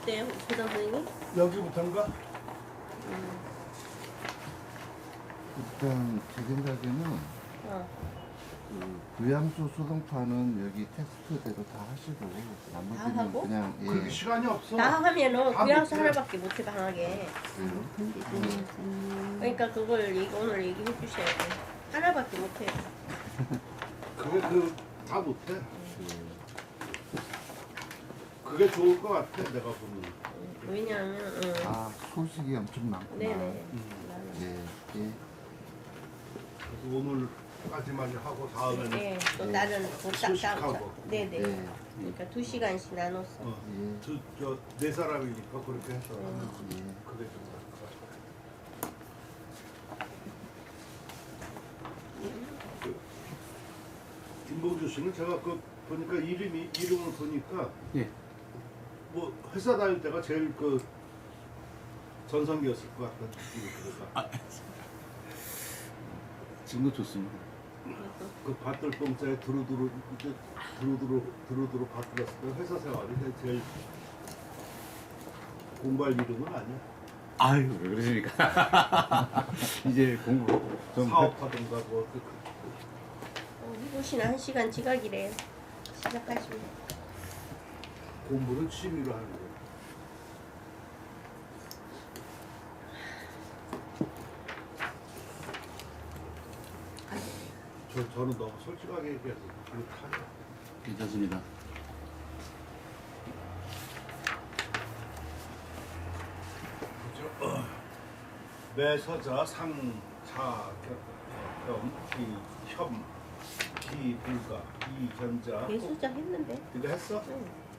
어때요, 소장 선생님? 여기부터인가? 일단 제 생각에는 위암소 소동파는 여기 텍스트대로 다 하시고 다 나머지는 하고? 그냥 그렇게 시간이 없어. 다 하면은 다 그양수 못해. 하나밖에 못해 방하게. 그러니까 그걸 오늘 얘기해 주셔야 돼. 하나밖에 못해. 그게 다 못해. 그게 좋을 것 같아 내가 보면. 왜냐하면 아 소식이 엄청 많구나. 네네. 예, 예. 그래서 오늘까지만 하고 다음에는 네, 또 다른 소식하고. 네네. 예. 그러니까 2시간씩 나눴어. 예. 네 사람이니까 그렇게 해서 하면 예. 그게 좀 나을 것 같아. 김봉주 씨는 제가 보니까 이름을 보니까 예. 뭐 회사 다닐 때가 제일 전성기였을 것 같다는 느낌이 들어서 지금도 좋습니다. 그 밭들뽕자에 두루두루 바뀌었을 때 회사 생활이 제일 공부할 이름은 아니야. 아유 왜 그러십니까? 이제 공부 좀 사업하든가 뭐 이곳이나 1시간 지각이래요. 시작하시면. 공부는 취미로 하는 거예요. 저는 너무 솔직하게 얘기해서 그렇게 괜찮습니다. 그죠? 매서자 상자 겸 기혐 기불가 이견자 예수자 했는데. 이거 했어? 응.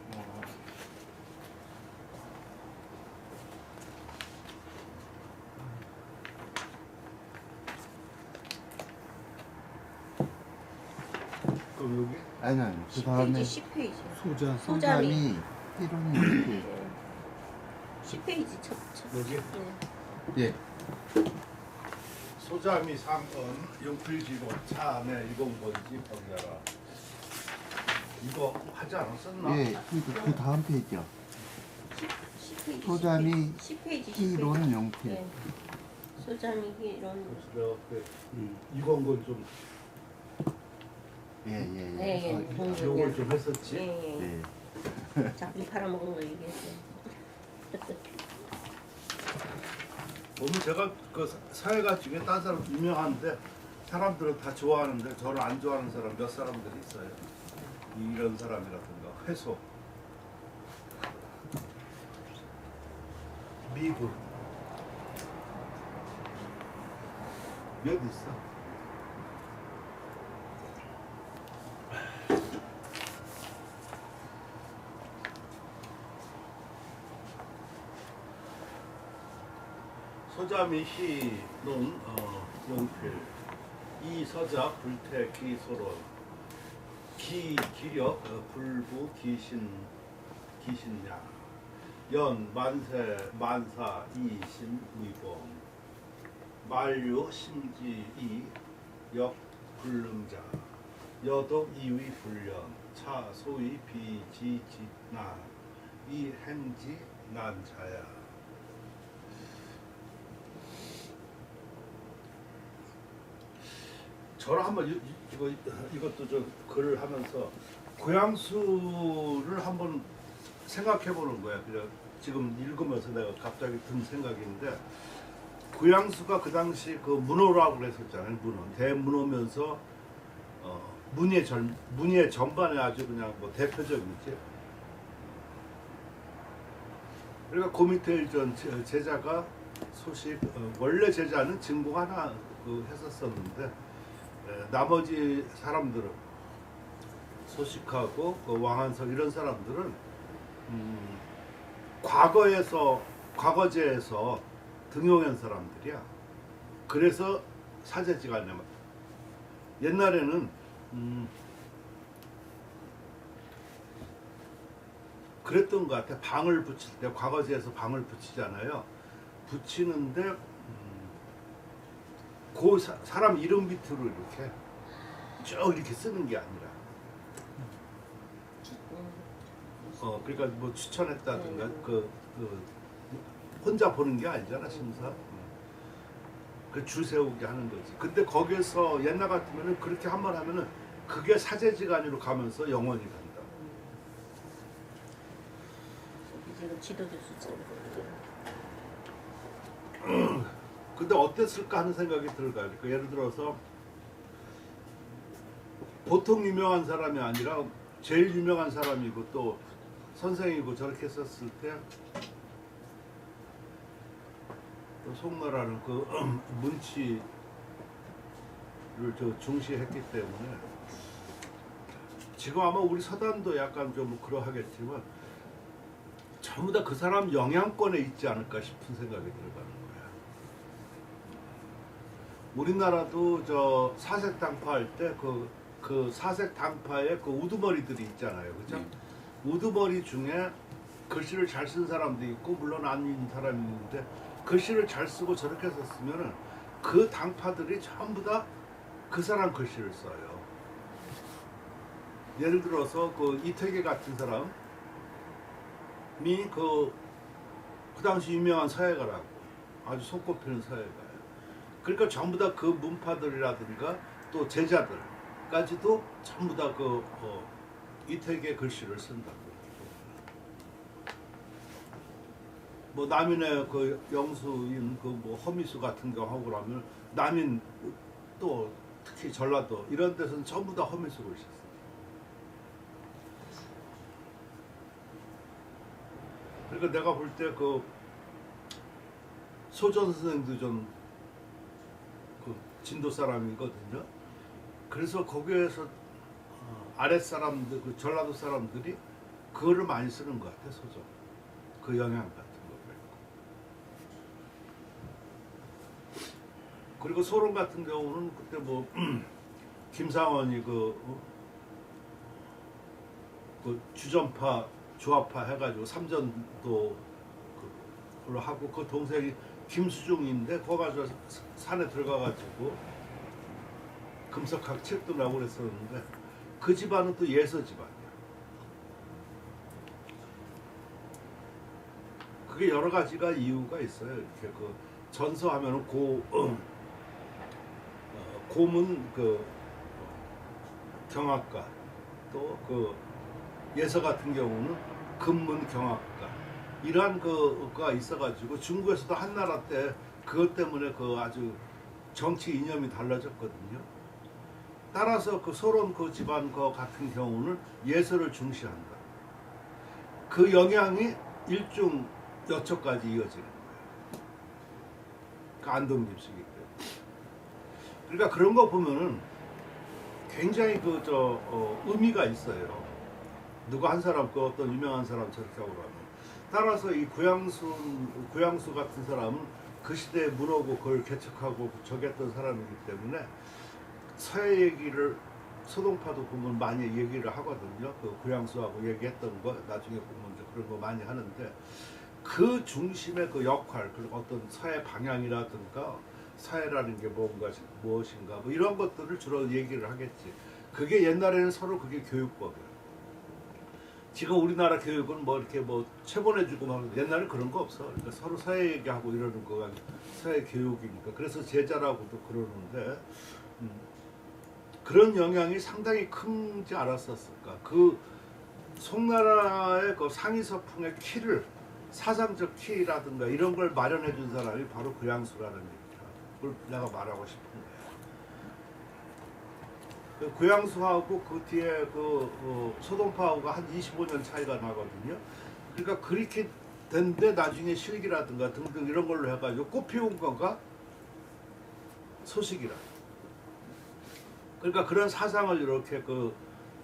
그럼 여기? 아니 그 다음에 10페이지. 소자 소장이 이론이 이렇게 10페이지 첫. 여기? 네. 예. 소자미 상은 용필지고 차내 이공번지 번자라 이거 하지 않았었나? 예, 그 다음 페이지요. 10페이지. 소자미 10페이지. 희론 용필. 네. 소자미 희론. 그래서 이공번 좀 예예예. 네, 예. 욕을 좀 했었지. 예. 예. 자꾸 팔아먹은 거 얘기했어요. 오늘 제가 그 사회가 중에 딴 사람 유명한데 사람들은 다 좋아하는데 저를 안 좋아하는 사람 몇 사람들이 있어요. 이런 사람이라든가 회소, 미군 몇 있어. 소자미 희논 용필 이서자 불태 기소론 기력 불부 기신야 연 만세 만사 이신 위공 만류 심지이 역 불능자 여독 이위 불련 차 소위 비지지나 이 행지 난자야. 저를 한번 이것도 저 글을 하면서 고향수를 한번 생각해 보는 거야. 그냥 지금 읽으면서 내가 갑자기 든 생각인데 고향수가 그 당시 그 문호라고 그랬었잖아요. 문호 대문호면서 문예 전반에 아주 그냥 뭐 대표적이지. 그러니까 고미태일전 제자가 소식 원래 제자는 진공 하나 했었었는데. 나머지 사람들은 소식하고 왕한석 이런 사람들은 과거제에서 등용한 사람들이야. 그래서 사제지가 아니면 옛날에는 그랬던 것 같아. 방을 붙일 때 과거제에서 방을 붙이잖아요. 붙이는데 그 사람 이름 밑으로 이렇게 쭉 이렇게 쓰는 게 아니라 그러니까 뭐 추천했다든가 그 혼자 보는 게 아니잖아 심사. 그 줄 세우게 하는 거지. 근데 거기에서 옛날 같으면은 그렇게 한 번 하면은 그게 사제지간으로 가면서 영원히 간다. 지금 지도도 숫자로. 근데 어땠을까 하는 생각이 들어요. 그러니까 예를 들어서 보통 유명한 사람이 아니라 제일 유명한 사람이고 또 선생이고 저렇게 했었을 때 또 송나라는 그 문치를 중시했기 때문에 지금 아마 우리 서단도 약간 좀 그러하겠지만 전부 다 그 사람 영향권에 있지 않을까 싶은 생각이 들어가는 거야. 우리나라도 저 사색 당파 할 때 그 사색 당파의 그 우두머리들이 있잖아요, 그죠? 우두머리 중에 글씨를 잘 쓴 사람도 있고 물론 아닌 사람이 있는데 글씨를 잘 쓰고 저렇게 썼으면은 그 당파들이 전부 다 그 사람 글씨를 써요. 예를 들어서 그 이태계 같은 사람이 그 당시 유명한 사회가라고 아주 손꼽히는 사회가예요. 그러니까 전부 다 그 문파들이라든가 또 제자들까지도 전부 다 그 이태계 글씨를 쓴다고. 뭐 남인의 그 영수인 그 뭐 허미수 같은 경우하고 그러면 남인 또 특히 전라도 이런 데서는 전부 다 허미수 글씨 써요. 그러니까 내가 볼 때 그 소전 선생도 좀 그 진도 사람이거든요. 그래서 거기에서 아랫 사람들, 그 전라도 사람들이 그거를 많이 쓰는 것 같아, 소전. 그 영향 같은 거를. 그리고 소론 같은 경우는 그때 뭐 김상원이 그 주전파, 주화파 해가지고 삼전도 그걸로 하고 그 동생이 김수중인데 거기 가서 산에 들어가가지고 금석학 책도 나오고 그랬었는데 그 집안은 또 예서 집안이야. 그게 여러 가지가 이유가 있어요. 이렇게 그 전서하면은 고문 그 경학과 또 그 예서 같은 경우는 금문 경학과 이러한 그가 있어가지고 중국에서도 한나라 때 그것 때문에 그 아주 정치 이념이 달라졌거든요. 따라서 그 소론 그 집안 그 같은 경우는 예서를 중시한다. 그 영향이 일중 여초까지 이어지는 거예요. 그 안동김씨기 때문에. 그러니까 그런 거 보면은 굉장히 그 의미가 있어요. 누가 한 사람 그 어떤 유명한 사람 저렇게 하고 그러면 따라서 이 구양수 같은 사람은 그 시대의 문호고 그걸 개척하고 저기했던 사람이기 때문에 서해 얘기를 소동파도 보면 많이 얘기를 하거든요. 그 구양수하고 얘기했던 거 나중에 보면 이제 그런 거 많이 하는데 그 중심의 그 역할, 그 어떤 서해 방향이라든가 사회라는 게 무엇인가 뭐 이런 것들을 주로 얘기를 하겠지. 그게 옛날에는 서로 그게 교육법이에요. 지금 우리나라 교육은 뭐 이렇게 뭐 체본해주고 막 옛날에 그런 거 없어. 그러니까 서로 서해 얘기하고 이러는 거가 서해 교육이니까. 그래서 제자라고도 그러는데 그런 영향이 상당히 큰지 않았었을까. 그 송나라의 그 상위 서풍의 키를 사상적 키라든가 이런 걸 마련해 준 사람이 바로 구양수라는 얘기야. 그걸 내가 말하고 싶은 거야. 그 구양수하고 그 뒤에 그 소동파하고가 한 25년 차이가 나거든요. 그러니까 그렇게 된데 나중에 실기라든가 등등 이런 걸로 해가지고 꽃피운 거가 소식이라. 그러니까 그런 사상을 이렇게 그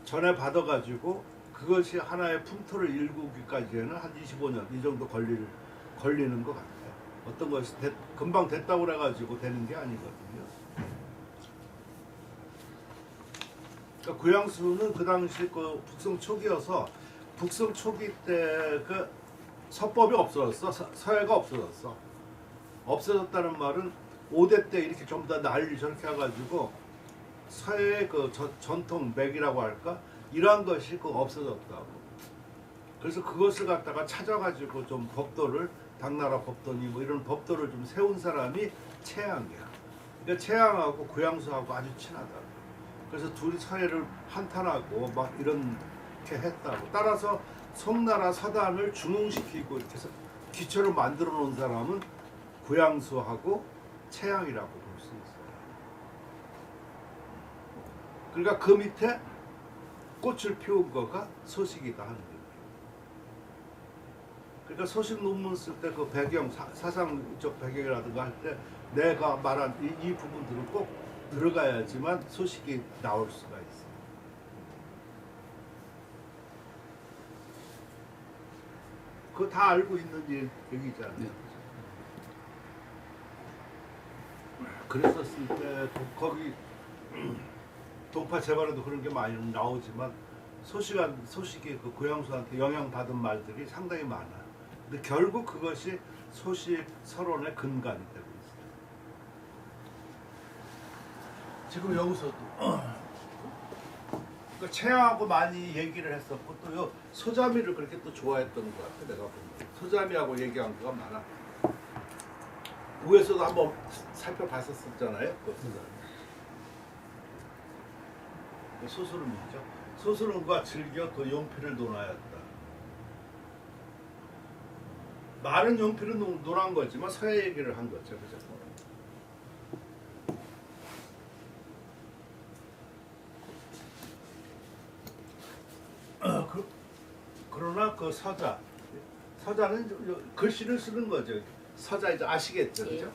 전해 받아가지고 그것이 하나의 풍토를 일구기까지는 한 25년 이 정도 걸리는 것 같아요. 어떤 것이 금방 됐다고 그래가지고 되는 게 아니거든요. 그러니까 구양수는 그 당시 그 북성 초기여서 북성 초기 때 그 서법이 없어졌어. 서예가 없어졌어. 없어졌다는 말은 5대 때 이렇게 전부 다 난리 저렇게 해가지고 서예의 그 전통 맥이라고 할까? 이러한 것이 그 없어졌다고. 그래서 그것을 갖다가 찾아가지고 좀 법도를 당나라 법도니 뭐 이런 법도를 좀 세운 사람이 채양이야. 그러니까 채양하고 고양수하고 아주 친하다. 그래서 둘이 서해를 한탄하고 막 이렇게 했다고. 따라서 송나라 사단을 중흥시키고 이렇게 해서 기초를 만들어 놓은 사람은 고양수하고 채양이라고 볼 수 있어요. 그러니까 그 밑에 꽃을 피운 거가 소식이다 하는 거예요. 그러니까 소식 논문 쓸 때 그 배경, 사상적 배경이라든가 할 때 내가 말한 이 부분들은 꼭 들어가야지만 소식이 나올 수가 있어요. 그거 다 알고 있는 얘기잖아요. 네. 그랬었을 때 거기 동파 재발에도 그런 게 많이 나오지만 소식이 그 고양수한테 영향받은 말들이 상당히 많아. 근데 결국 그것이 소식 서론의 근간이 되고 있어요. 지금 여기서도 그 채양하고 많이 얘기를 했었고 또 요 소자미를 그렇게 또 좋아했던 것 같아. 내가 보면 소자미하고 얘기한 거가 많아. 위에서도 한번 살펴봤었잖아요. 그 소자미. 소수름이죠. 소수름과 즐겨 그 용필을 논하였다. 말은 용필을 논한 거지만 서예 얘기를 한 거죠. 그죠? 그러나 그 서자는 글씨를 쓰는 거죠. 서자 이제 아시겠죠, 그죠?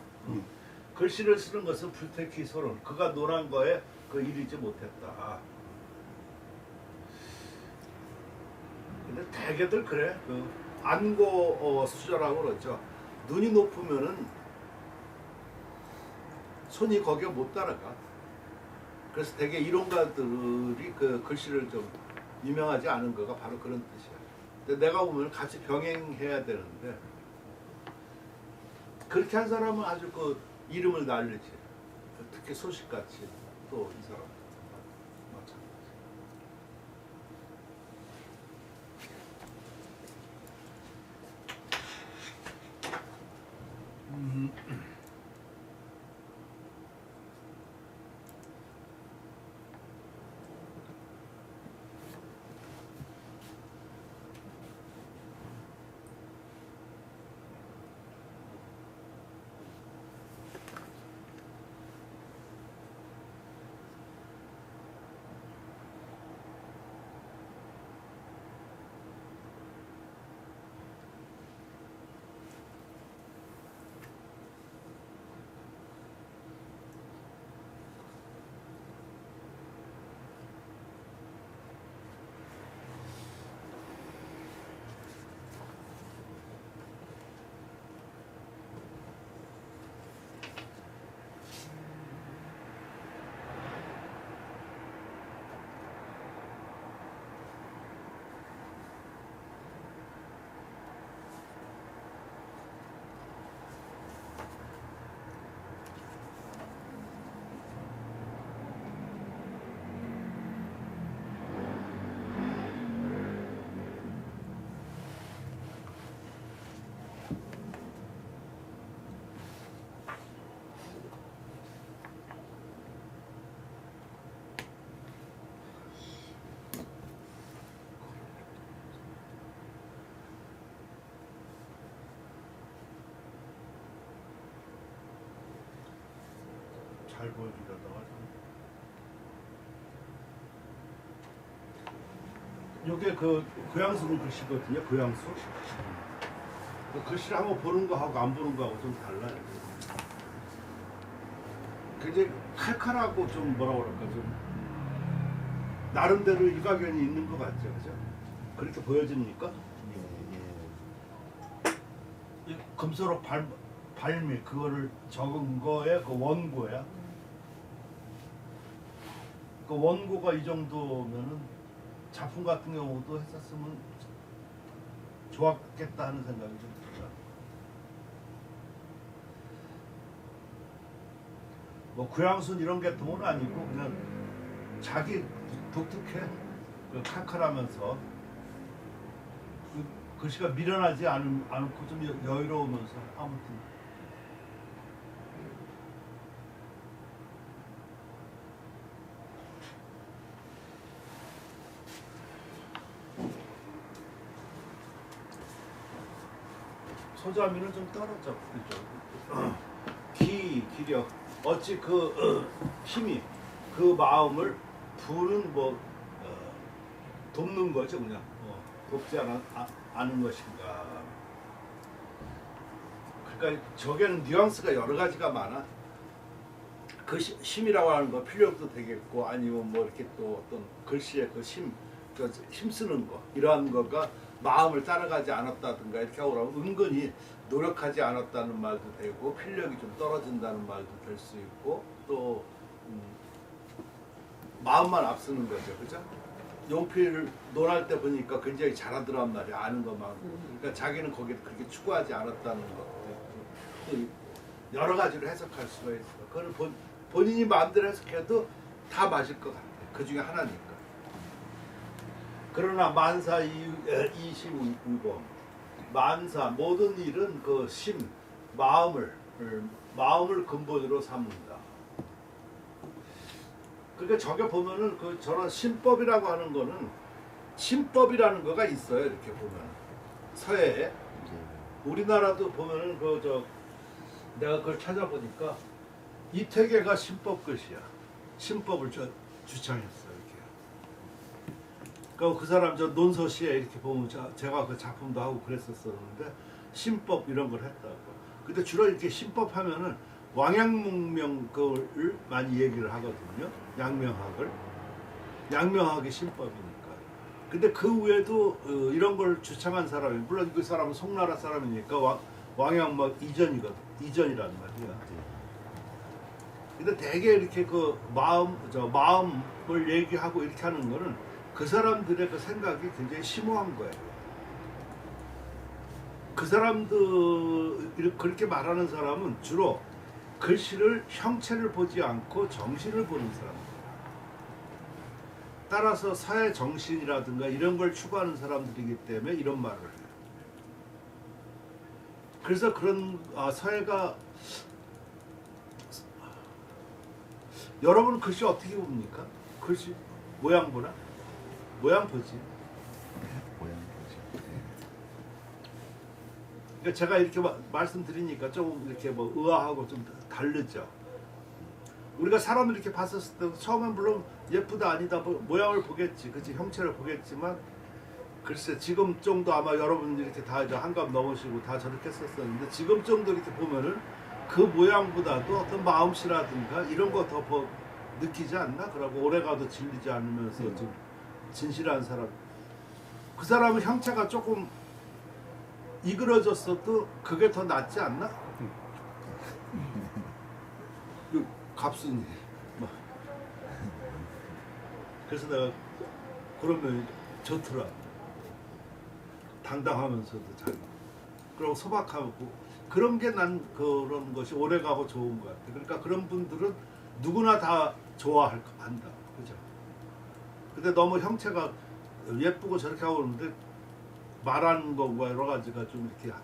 글씨를 쓰는 것은 불택히 서론. 그가 논한 거에 그 이르지 못했다. 근데 대개들 그래. 그 안고 수저라고 그러죠. 눈이 높으면은 손이 거기에 못 따라가. 그래서 대개 이론가들이 그 글씨를 좀 유명하지 않은 거가 바로 그런 뜻이야. 근데 내가 보면 같이 병행해야 되는데 그렇게 한 사람은 아주 그 이름을 날리지. 특히 소식같이 또 이 사람 마찬가지. 잘 보여주려다가 이게 그 고양수 글씨거든요. 고양수. 그 글씨를 한번 보는 거하고 안 보는 거하고 좀 달라요. 굉장히 칼칼하고 좀 뭐라 그럴까 좀 나름대로 일가견이 있는 것 같죠, 그죠? 그렇게 보여집니까? 이 금소록 발미 그거를 적은 거에 그 원고야. 그 원고가 이 정도면은 작품 같은 경우도 했었으면 좋았겠다 하는 생각이 좀 들어요. 뭐 구양순 이런 계통은 아니고 그냥 자기 독특해. 그 칼칼하면서 글씨가 미련하지 않고 좀 여유로우면서 아무튼 소자미는 좀 떨어져 그죠? 기력 어찌 그 힘이 그 마음을 부는 뭐 돕는 거죠 그냥 돕지 않은 것인가. 그러니까 저게는 뉘앙스가 여러 가지가 많아. 그 힘이라고 하는 거 필력도 되겠고 아니면 뭐 이렇게 또 어떤 글씨의 그 힘쓰는 거 이러한 거가 마음을 따라가지 않았다든가 이렇게 하고 그러면 은근히 노력하지 않았다는 말도 되고 필력이 좀 떨어진다는 말도 될 수 있고 또 마음만 앞서는 거죠, 그죠? 용필을 논할 때 보니까 굉장히 잘하더란 말이야, 아는 것만. 그러니까 자기는 거기에 그렇게 추구하지 않았다는 것도 여러 가지로 해석할 수가 있어. 그걸 본인이 마음대로 해석해도 다 맞을 것 같아. 그 중에 하나니까. 그러나 만사 이시우범 만사 모든 일은 그 마음을 근본으로 삼는다. 그러니까 저게 보면은 그 저런 신법이라고 하는 거는 신법이라는 거가 있어요. 이렇게 보면 서해에 우리나라도 보면은 내가 그걸 찾아보니까 이태계가 신법 글씨야. 신법을 주창했어. 그 사람 저 논서시에 이렇게 보면 제가 그 작품도 하고 그랬었었는데 신법 이런 걸 했다고. 근데 주로 이렇게 신법 하면은 왕양문명을 많이 얘기를 하거든요. 양명학이 신법이니까. 근데 그 외에도 이런 걸 주창한 사람이 물론 그 사람은 송나라 사람이니까 왕양막 이전이란 말이야. 근데 되게 이렇게 그 마음을 얘기하고 이렇게 하는 거는 그 사람들의 그 생각이 굉장히 심오한 거예요. 그 사람들 그렇게 말하는 사람은 주로 글씨를 형체를 보지 않고 정신을 보는 사람들. 따라서 사회 정신이라든가 이런 걸 추구하는 사람들이기 때문에 이런 말을 해요. 그래서 그런 사회가 여러분 글씨 어떻게 봅니까? 글씨 모양 보나? 모양 보지. 모양 보지. 그러니까 제가 이렇게 말씀드리니까 좀 이렇게 뭐 의아하고 좀 다르죠. 우리가 사람을 이렇게 봤었을 때 처음엔 물론 예쁘다 아니다 모양을 보겠지, 그치 형체를 보겠지만 글쎄 지금 정도 아마 여러분들이 이렇게 다 이제 한갑 넘으시고 다 저렇게 했었었는데 지금 정도 이렇게 보면은 그 모양보다도 어떤 마음씨라든가 이런 거 더 느끼지 않나? 그러고 오래가도 질리지 않으면서 좀 진실한 사람. 그 사람은 형체가 조금 이그러졌어도 그게 더 낫지 않나? 갑순이. 그래서 내가 그러면 좋더라. 당당하면서도 잘. 그리고 소박하고 그런 게 난 그런 것이 오래가고 좋은 것 같아. 그러니까 그런 분들은 누구나 다 좋아한다. 그죠? 근데 너무 형체가 예쁘고 저렇게 하고 그러는데 말하는 거와 여러 가지가 좀 이렇게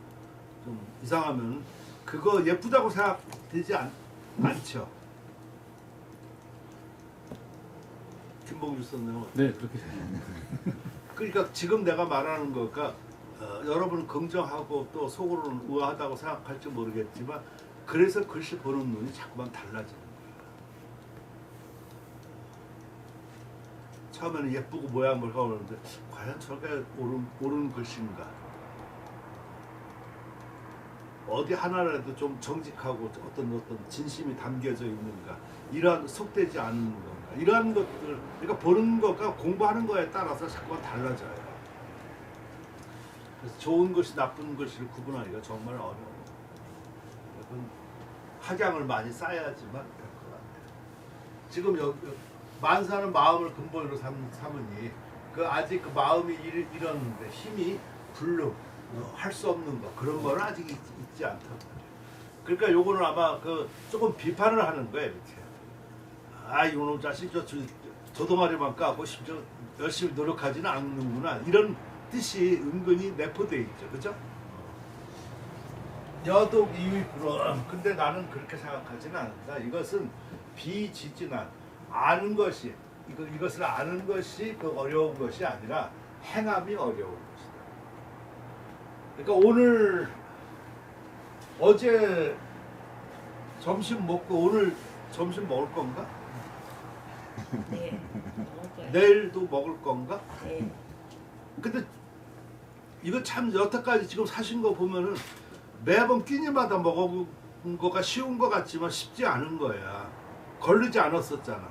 좀 이상하면 그거 예쁘다고 생각되지 않죠. 김봉주 선생님. 네, 그렇게 생각합니다. 그러니까 지금 내가 말하는 거가 여러분은 긍정하고 또 속으로는 우아하다고 생각할지 모르겠지만 그래서 글씨 보는 눈이 자꾸만 달라지는 거야. 처음에는 예쁘고 모양을 하고 그러는데 과연 저게 옳은 글씨인가? 어디 하나라도 좀 정직하고 어떤 진심이 담겨져 있는가? 이러한 속되지 않는 건가? 이러한 것들, 그러니까 보는 것과 공부하는 거에 따라서 자꾸만 달라져요. 그래서 좋은 것이 나쁜 것을 구분하기가 정말 어려워요. 학양을 많이 쌓아야지만 될 것 같아요. 지금 만사는 마음을 근본으로 삼으니 아직 그 마음이 이러는데 힘이 할 수 없는 거 그런 거는 아직 있지 않단 말이에요. 그러니까 요거는 아마 조금 비판을 하는 거예요. 이렇게 이놈 자식 저 도동아리만 까고 심지어 열심히 노력하지는 않는구나 이런 뜻이 은근히 내포돼 있죠, 그죠? 여독 이위 불허. 근데 나는 그렇게 생각하지는 않는다. 이것은 비지진한 아는 것이 이것을 아는 것이 그 어려운 것이 아니라 행함이 어려운 것이다. 그러니까 오늘 어제 점심 먹고 오늘 점심 먹을 건가? 네. 먹어요. 내일도 먹을 건가? 네. 근데 이거 참 여태까지 지금 사신 거 보면은 매번 끼니마다 먹어본 거가 쉬운 거 같지만 쉽지 않은 거야. 걸리지 않았었잖아.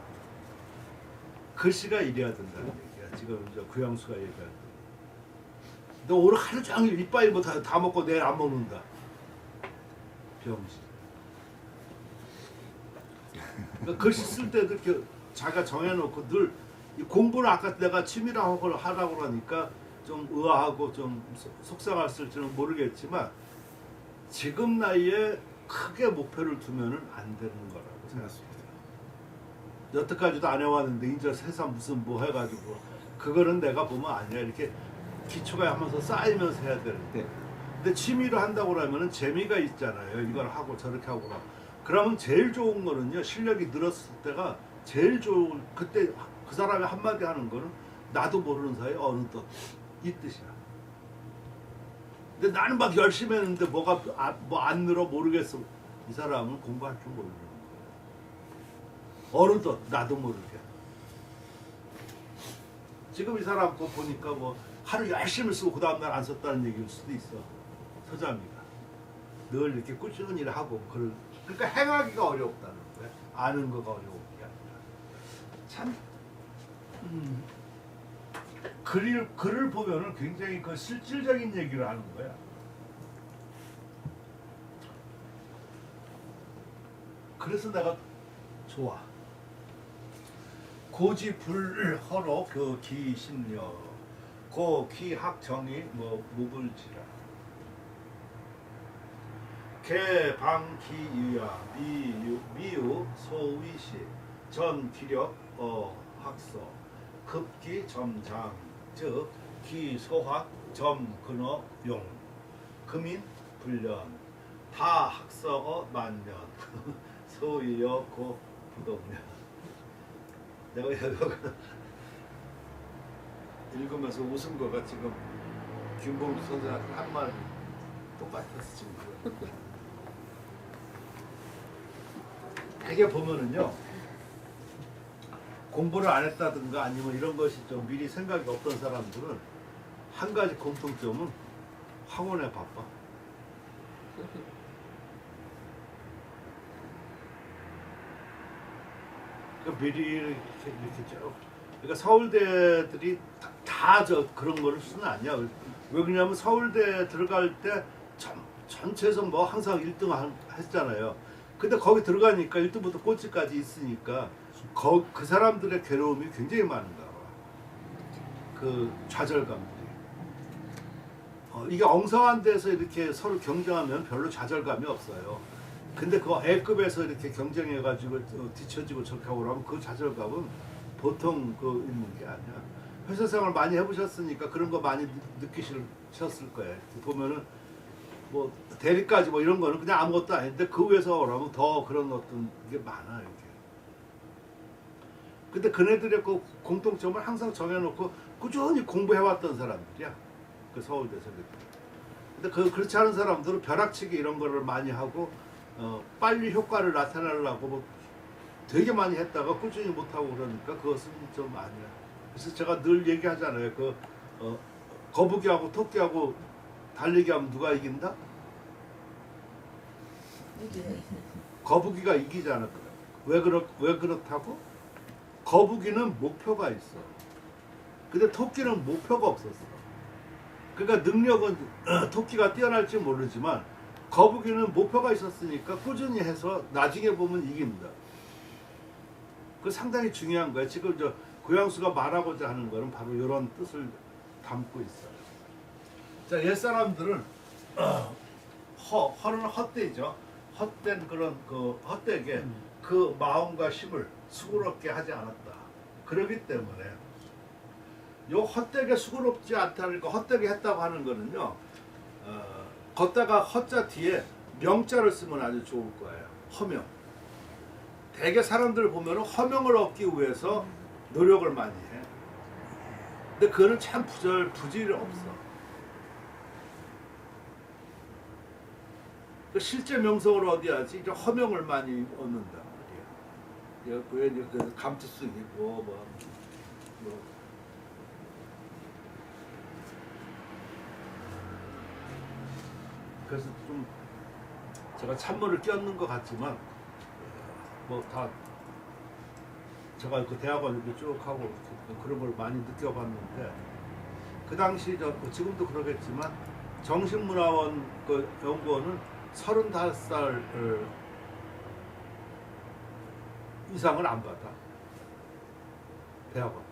글씨가 이래야 된다는 얘기야. 지금 저 구양수가 얘기할 때. 너 오늘 하루 종일 이빨 뭐 다 먹고 내일 안 먹는다. 병신. 그러니까 글씨 쓸 때도 이렇게 자기가 정해놓고 늘 이 공부를 아까 내가 취미라고 하라고 하니까 좀 의아하고 좀 속상했을지는 모르겠지만 지금 나이에 크게 목표를 두면은 안 되는 거라고 생각합니다. 여태까지도 안 해왔는데 이제 세상 무슨 뭐 해가지고 그거는 내가 보면 아니야. 이렇게 기초가 하면서 쌓이면서 해야 되는데 네. 근데 취미로 한다고 하면은 재미가 있잖아요. 이걸 하고 저렇게 하고 그러면 제일 좋은 거는요. 실력이 늘었을 때가 제일 좋은 그때 그 사람이 한마디 하는 거는 나도 모르는 사이에 어느덧 이 뜻이야. 근데 나는 막 열심히 했는데 뭐가 뭐 안 늘어 모르겠어. 이 사람은 공부할 줄 모르는 거야. 어느덧 나도 모르게. 지금 이 사람 거 보니까 뭐 하루 열심히 쓰고 그 다음날 안 썼다는 얘기일 수도 있어. 서자미가. 늘 이렇게 꾸준히 하고 그러니까 행하기가 어렵다는 거야. 아는 거가 어려운 게 아니라. 참 글을 보면은 굉장히 그 실질적인 얘기를 하는 거야. 그래서 내가 좋아. 고지불허로 그 기신녀 고 기학정이 뭐 무불지라 개방기유야 미유 소위시 전기력 학서 급기 점장 즉 기소학 점근어 용 금인 불련 다 학서어 만년 소위여 고 부동년. 내가 이거 읽으면서 웃은 거가 지금 김봉주 선생한테 한 말 똑같았어 지금. 되게 보면은요 공부를 안 했다든가 아니면 이런 것이 좀 미리 생각이 없던 사람들은 한 가지 공통점은 학원에 바빠. 그러니까 미리 이렇게 쭉. 그러니까 서울대들이 다 저 그런 거를 수는 아니야. 왜 그러냐면 서울대 들어갈 때 전체에서 뭐 항상 1등 했잖아요. 근데 거기 들어가니까 1등부터 꼴찌까지 있으니까 그 사람들의 괴로움이 굉장히 많은가 봐. 그 좌절감들이. 이게 엉성한 데서 이렇게 서로 경쟁하면 별로 좌절감이 없어요. 근데 그 A급에서 이렇게 경쟁해가지고 뒤처지고 저렇게 하고 그러면 그 좌절감은 보통 그 있는 게 아니야. 회사 생활 많이 해보셨으니까 그런 거 많이 느끼셨을 거예요. 보면은 뭐 대리까지 뭐 이런 거는 그냥 아무것도 아닌데 그 위에서 오라면 더 그런 어떤 게 많아 이렇게. 근데 그네들의 그 공통점을 항상 정해놓고 꾸준히 공부해왔던 사람들이야. 그 서울대에서. 근데 그렇지 않은 사람들은 벼락치기 이런 거를 많이 하고 빨리 효과를 나타내려고 뭐 되게 많이 했다가 꾸준히 못하고 그러니까 그것은 좀 아니야. 그래서 제가 늘 얘기하잖아요. 거북이하고 토끼하고 달리기 하면 누가 이긴다? 거북이가 이기잖아. 왜 그렇다고? 거북이는 목표가 있어. 근데 토끼는 목표가 없었어. 그러니까 능력은 토끼가 뛰어날지 모르지만 거북이는 목표가 있었으니까 꾸준히 해서 나중에 보면 이깁니다. 그 상당히 중요한 거야. 지금 저 고양수가 말하고자 하는 거는 바로 이런 뜻을 담고 있어요. 자, 옛사람들은 허는 헛되죠. 헛된 그런 그 헛되게 그 마음과 힘을 수고롭게 하지 않았다. 그렇기 때문에 요 헛되게 수고롭지 않다는 거 헛되게 했다고 하는 거는요. 걷다가 헛자 뒤에 명자를 쓰면 아주 좋을 거예요. 허명. 대개 사람들 보면 허명을 얻기 위해서 노력을 많이 해. 근데 그거는 참 부질이 없어. 그 실제 명성을 얻어야지 이제 허명을 많이 얻는단 말이야. 그게 이제 감투성이고 뭐. 그래서 좀 제가 찬물을 끼얹는 것 같지만 뭐 다 제가 그 대학원 이렇게 쭉 하고 그런 걸 많이 느껴봤는데 그 당시 지금도 그러겠지만 정신문화원 그 연구원은 35살 이상을 안 받아. 대학원.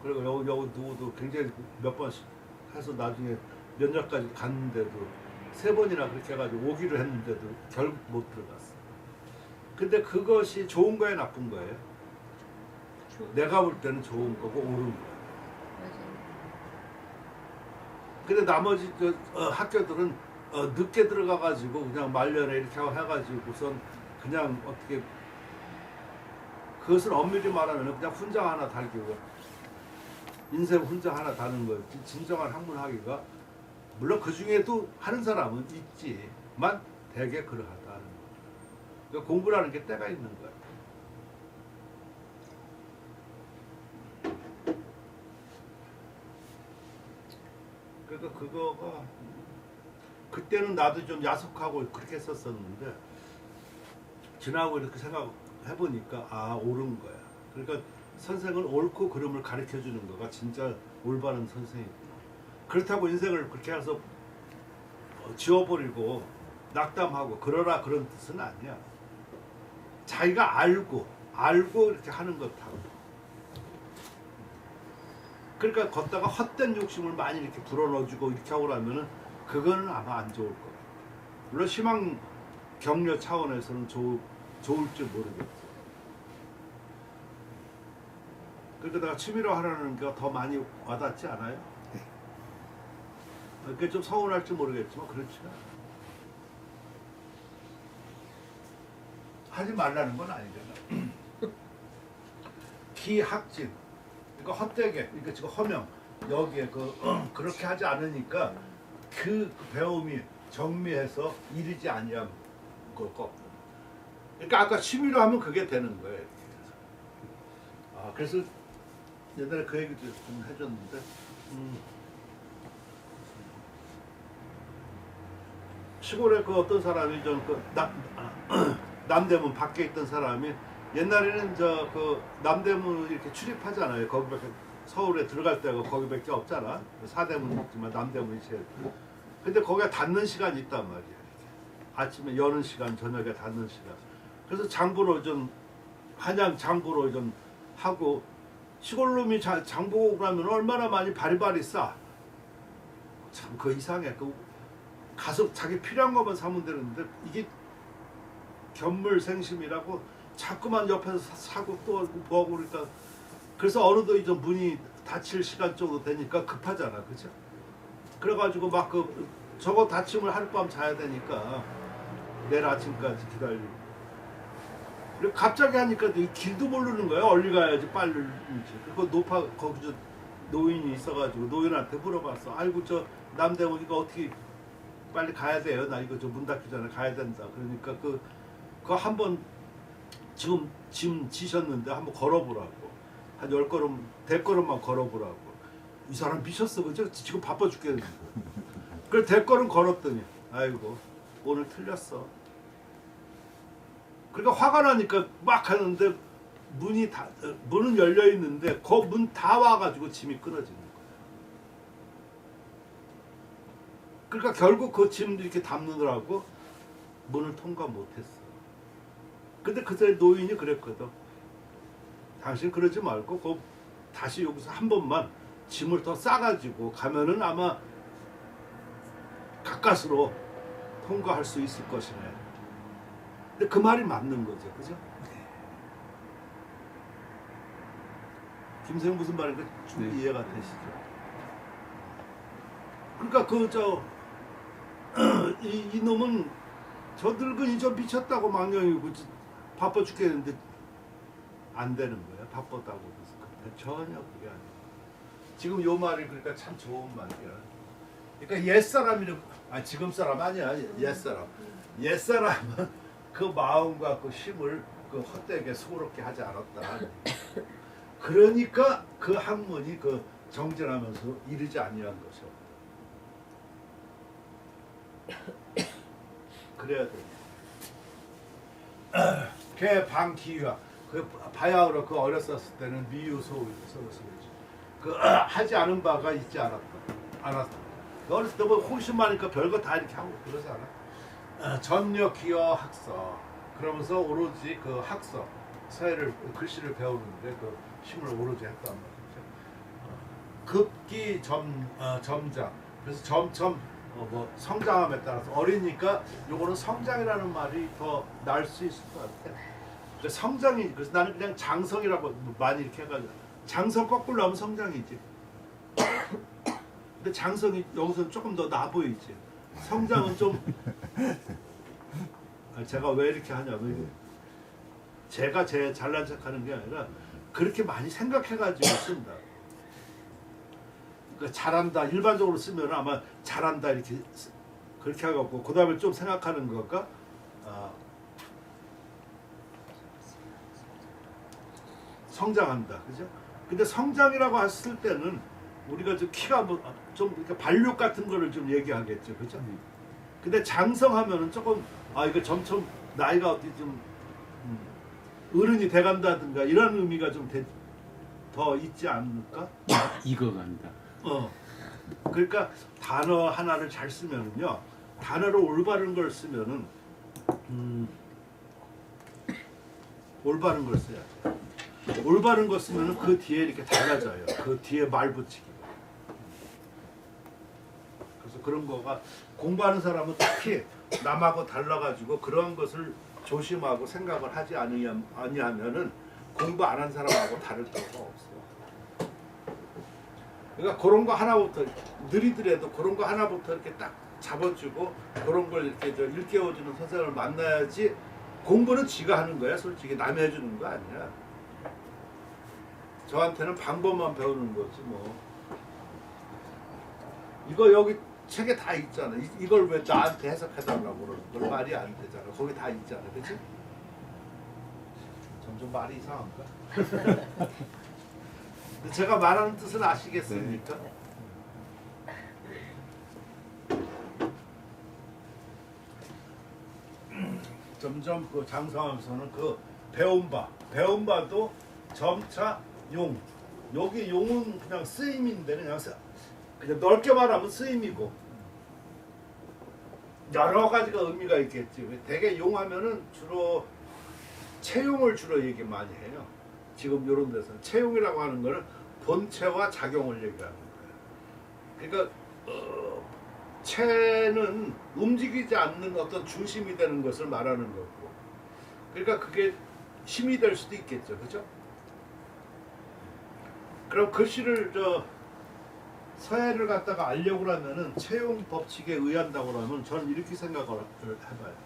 그리고 여기 누구도 굉장히 몇 번씩 해서 나중에 면접까지 갔는데도 3번이나 그렇게 해가지고 오기를 했는데도 결국 못 들어갔어. 근데 그것이 좋은 거예요, 나쁜 거예요? 내가 볼 때는 좋은 거고 옳은 거예요. 맞아요. 근데 나머지 학교들은 늦게 들어가가지고 그냥 말년에 이렇게 해가지고선 그냥 어떻게 그것을 엄밀히 말하면 그냥 훈장 하나 달기고 인생 훈장 하나 다는 거지. 진정한 학문하기가 물론 그 중에도 하는 사람은 있지만 대개 그러하다는 거. 그러니까 공부라는 게 때가 있는 거야. 그러니까 그거가 그때는 나도 좀 야속하고 그렇게 했었었는데 지나고 이렇게 생각해 보니까 아 옳은 거야. 그러니까 선생은 옳고 그름을 가르쳐 주는 거가 진짜 올바른 선생이구나. 그렇다고 인생을 그렇게 해서 지워버리고 낙담하고 그러라 그런 뜻은 아니야. 자기가 알고 이렇게 하는 것하고. 그러니까 걷다가 헛된 욕심을 많이 이렇게 불어넣어주고 이렇게 하고 나면은 그거는 아마 안 좋을 거야. 물론 희망 격려 차원에서는 좋을지 모르겠어. 그러니까 내가 취미로 하라는 게 더 많이 와닿지 않아요? 그게 좀 서운할지 모르겠지만 그렇지 않아. 하지 말라는 건 아니잖아. 기학진, 그러니까 헛되게, 그러니까 지금 허명 여기에 그렇게 하지 않으니까 그 배움이 정미해서 이르지 아니한 거고. 그러니까 아까 취미로 하면 그게 되는 거예요. 아 그래서 옛날에 그 얘기도 좀 해줬는데. 시골에 그 어떤 사람이 남대문 밖에 있던 사람이 옛날에는 그 남대문 이렇게 출입하잖아요. 거기밖에 서울에 들어갈 데가 거기밖에 없잖아. 사대문 있지만 남대문이 제일. 근데 거기가 닫는 시간이 있단 말이야. 아침에 여는 시간, 저녁에 닫는 시간. 그래서 장보러 좀 한양 장보러 좀 하고 시골놈이 장보고 그러면 얼마나 많이 바리바리 싸. 참 그 이상해. 가서 자기 필요한 것만 사면 되는데 이게 견물생심이라고 자꾸만 옆에서 사고 또 뭐하고 그러니까 그래서 어느덧 이제 문이 닫힐 시간 정도 되니까 급하잖아, 그죠? 그래가지고 막 저거 닫히면 하룻밤 자야 되니까 내일 아침까지 기다리고 그리고 갑자기 하니까 이 길도 모르는 거야. 얼리 가야지 빨리. 그리고 거기서 노인이 있어가지고 노인한테 물어봤어. 아이고 저 남대문 이거 어떻게 빨리 가야 돼요. 나 이거 좀 문 닫기 전에 가야 된다. 그러니까 그거 한번 지금 짐 지셨는데 한번 걸어보라고. 한 10걸음, 100걸음만 걸어보라고. 이 사람 미쳤어. 그죠? 지금 바빠 죽겠는데. 그래서 100걸음 걸었더니 아이고 오늘 틀렸어. 그러니까 화가 나니까 막 하는데 문은 열려 있는데 그 문 다 와가지고 짐이 끊어지는 거야. 그러니까 결국 그 짐 이렇게 담느라고 문을 통과 못했어. 근데 그때 노인이 그랬거든. 당신 그러지 말고 다시 여기서 한 번만 짐을 더 싸가지고 가면은 아마 가까스로 통과할 수 있을 것이네. 근데 그 말이 맞는 거죠, 그죠? 김선생 무슨 말인가 좀 네. 이해가 되시죠? 그러니까 이 놈은 저 늙은이 좀 미쳤다고 망령이고 바빠 죽겠는데 안 되는 거야. 바빴다고 그래서 전혀 그게 아니야. 지금 요 말이 그러니까 참 좋은 말이야. 그러니까 옛사람이는 지금 사람 아니야. 옛사람. 옛사람은 그 마음과 그 힘을 그 헛되게 수고롭게 하지 않았다. 그러니까 그 학문이 그 정진하면서 이르지 아니한 것이요. 그래야 돼. 걔 방기화 그 바야흐로 그 어렸었을 때는 미유소지 그 하지 않은 바가 있지 않았다. 어렸을 때 뭐 호기심 많으니까 별거 다 이렇게 하고 그러지 않아? 전력 기여 학서 그러면서 오로지 그 학서 서예를 글씨를 배우는데 그 힘을 오로지 했단 말이죠. 급기 점장 그래서 점점 뭐 성장함에 따라서 어리니까 요거는 성장이라는 말이 더 나을 수 있을 것 같아. 그러니까 성장이 그래서 나는 그냥 장성이라고 많이 이렇게 해가지고 장성 거꾸로 하면 성장이지. 근데 장성이 여기서는 조금 더 나 보이지. 성장은 좀 제가 왜 이렇게 하냐면 제가 제 잘난 척하는 게 아니라 그렇게 많이 생각해가지고 쓴다. 그러니까 잘한다 일반적으로 쓰면 아마 잘한다 이렇게 그렇게 하고 그 다음에 좀 생각하는 거가 성장한다, 그죠? 근데 성장이라고 했을 때는 우리가 좀 키가 좀 이렇게 발육 같은 거를 좀 얘기하겠죠, 그죠? 근데 장성하면은 조금 이거 점점 나이가 어떻게 좀 어른이 돼간다든가 이런 의미가 좀 더 있지 않을까? 익어간다. 그러니까 단어 하나를 잘 쓰면은요, 단어를 올바른 걸 쓰면은 올바른 걸 써야 돼. 올바른 거 쓰면은 그 뒤에 이렇게 달라져요. 그 뒤에 말 붙이기. 그래서 그런 거가 공부하는 사람은 특히 남하고 달라가지고 그런 것을 조심하고 생각을 하지 아니하면은 공부 안 한 사람하고 다를 데가 없어. 그러니까 그런 거 하나부터 느리더라도 그런 거 하나부터 이렇게 딱 잡아주고 그런 걸 이렇게 일깨워주는 선생님을 만나야지. 공부는 지가 하는 거야. 솔직히 남이 해주는 거 아니야. 저한테는 방법만 배우는 거지 뭐. 이거 여기 책에 다 있잖아. 이걸 왜 나한테 해석해달라고 그러는 걸 말이 안 되잖아. 거기 다 있잖아, 그렇지? 점점 말이 이상한가? 제가 말하는 뜻은 아시겠습니까? 점점 그 장성하면서는 그 배운 바도 점차 용. 여기 용은 그냥 쓰임인데 그냥 넓게 말하면 쓰임이고 여러 가지가 의미가 있겠지. 대개 용하면은 주로 채용을 주로 얘기 많이 해요. 지금 이런 데서 채용이라고 하는 거는 본체와 작용을 얘기하는 거예요. 그러니까 체는 움직이지 않는 어떤 중심이 되는 것을 말하는 거고, 그러니까 그게 힘이 될 수도 있겠죠, 그죠? 그럼 글씨를 서예를 갖다가 알려고 하면은 채용 법칙에 의한다고 하면 저는 이렇게 생각을 해봐요.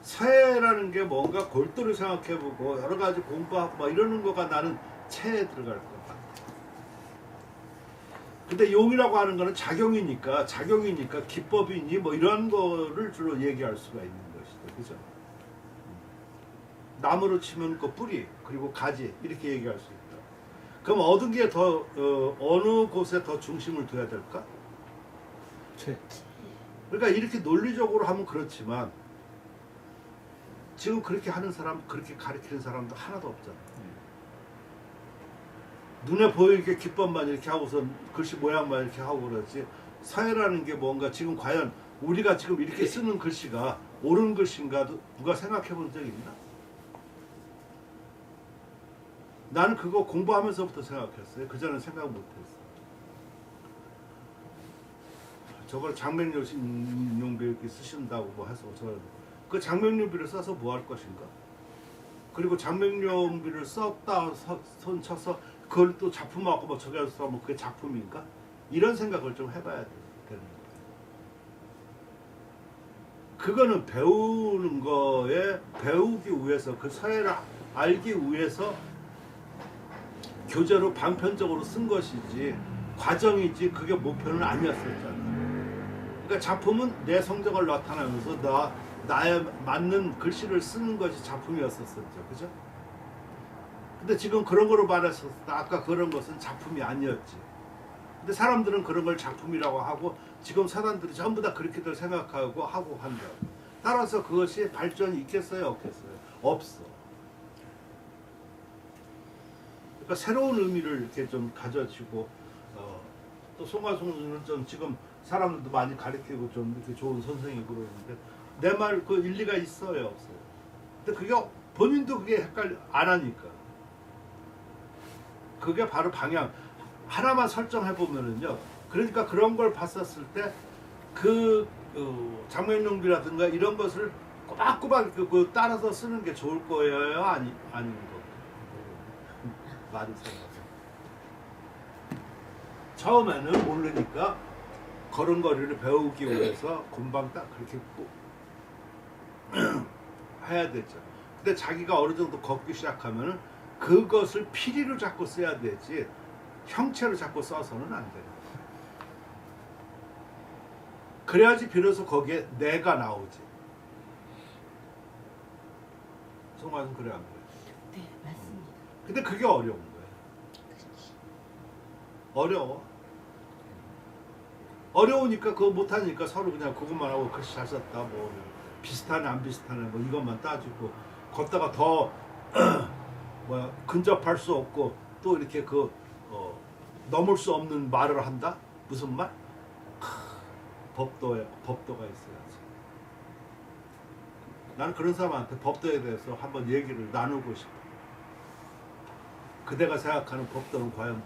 서예라는 게 뭔가 골똘히 생각해보고 여러 가지 공부하고 막 이러는 거가 나는 체에 들어갈 것 같아. 근데 용이라고 하는 거는 작용이니까 기법이니 뭐 이런 거를 주로 얘기할 수가 있는 것이죠, 그죠? 나무로 치면 그 뿌리 그리고 가지 이렇게 얘기할 수 있다. 그럼 어느 게 더 어느 곳에 더 중심을 둬야 될까? 그러니까 이렇게 논리적으로 하면 그렇지만 지금 그렇게 하는 사람, 그렇게 가르치는 사람도 하나도 없잖아. 눈에 보이게 기법만 이렇게 하고서 글씨 모양만 이렇게 하고 그러지. 서예라는 게 뭔가 지금 과연 우리가 지금 이렇게 쓰는 글씨가 옳은 글씨인가 누가 생각해 본 적 있나? 나는 그거 공부하면서부터 생각했어요. 그전엔 생각 못했어. 저걸 장맹용비 이렇게 쓰신다고 뭐 해서 그 장맹용비를 써서 뭐 할 것인가? 그리고 장맹용비를 썼다 손 쳐서 그걸 또 작품하고 뭐 저기서 뭐 그게 작품인가? 이런 생각을 좀 해봐야 되는 거예요. 그거는 배우는 거에 배우기 위해서 그 서예를 알기 위해서 교재로 방편적으로 쓴 것이지 과정이지 그게 목표는 아니었었잖아요. 그러니까 작품은 내 성적을 나타내면서 나에 맞는 글씨를 쓰는 것이 작품이었었죠. 그죠? 근데 지금 그런 거로 말해서 아까 그런 것은 작품이 아니었지. 근데 사람들은 그런 걸 작품이라고 하고 지금 사람들이 전부 다 그렇게들 생각하고 하고 한다고. 따라서 그것이 발전이 있겠어요? 없겠어요? 없어. 그러니까 새로운 의미를 이렇게 좀 가져지고 또 송가송은 좀 지금 사람들도 많이 가르치고 좀 이렇게 좋은 선생이고 그러는데 내 말 그 일리가 있어요? 없어요? 근데 그게 본인도 그게 안 하니까. 그게 바로 방향. 하나만 설정해 보면은요. 그러니까 그런 걸 봤었을 때 그 장면용비라든가 이런 것을 꼬박꼬박 그 따라서 쓰는 게 좋을 거예요, 아닌 거. 말이 생각해. 처음에는 모르니까 걸음걸이를 배우기 위해서 금방 딱 그렇게 해야 되죠. 근데 자기가 어느 정도 걷기 시작하면은 그것을 피리로 자꾸 써야 되지 형체로 자꾸 써서는 안 돼요. 그래야지 비로소 거기에 내가 나오지. 송아는 그래 안 그래? 네, 맞습니다. 근데 그게 어려운 거예요. 어려워. 어려우니까 그거 못하니까 서로 그냥 그것만 하고 글씨 잘 썼다 뭐 비슷하네 안 비슷하네 뭐 이것만 따지고 걷다가 더 뭐야 근접할 수 없고 또 이렇게 넘을 수 없는 말을 한다? 무슨 말? 법도가 있어야지. 나는 그런 사람한테 법도에 대해서 한번 얘기를 나누고 싶어. 그대가 생각하는 법도는 과연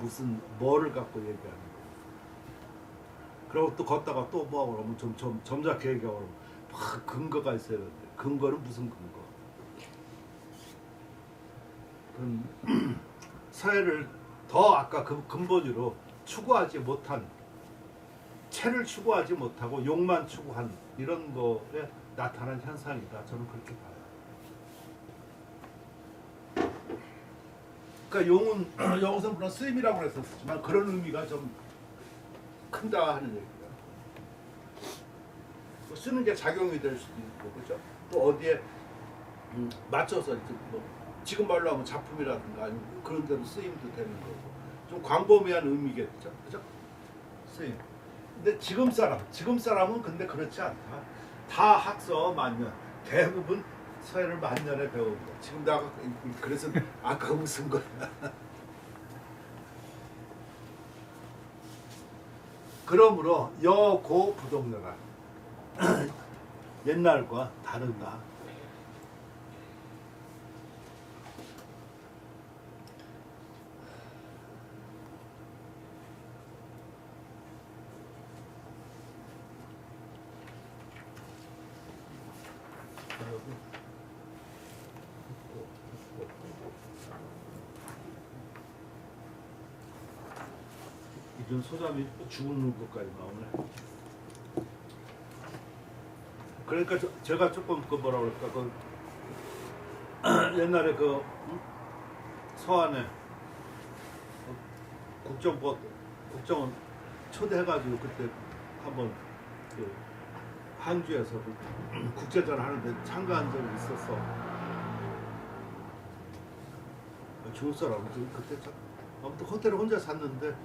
뭐를 갖고 얘기하는 거야. 그리고 또 걷다가 또 뭐하고 그러면 좀 점잖게 얘기하고 그러면 막 근거가 있어야 되는데 근거는 무슨 근거? 그럼 사회를 더 아까 그 근본으로 추구하지 못한 체를 추구하지 못하고 욕만 추구한 이런 거에 나타난 현상이다. 저는 그렇게 봐요. 그러니까 용은 여기서 물론 쓰임이라고 그랬었지만 그런 의미가 좀 큰다 하는 얘기가. 쓰는 게 작용이 될 수도 있고 그죠? 또 어디에 맞춰서 이제 뭐 지금 말로 하면 작품이라든가 아니면 그런 대로 쓰임도 되는 거고 좀 광범위한 의미겠죠, 그죠? 쓰임. 근데 지금 사람은 근데 그렇지 않다. 다 학서 만년 대부분 서예를 만년에 배웁니다. 지금 내가 그래서 아까 웃은 거야. 그러므로 여고 부동려라. 옛날과 다르다. 이런 소담이 죽은 것까지 나오네. 그러니까 제가 조금 그 뭐라 그럴까 옛날에 서안에 국정원 초대해가지고 그때 한번 항주에서 국제전 하는데 참가한 적이 있었어. 중국 사람 그때 아무튼 호텔에 혼자 샀는데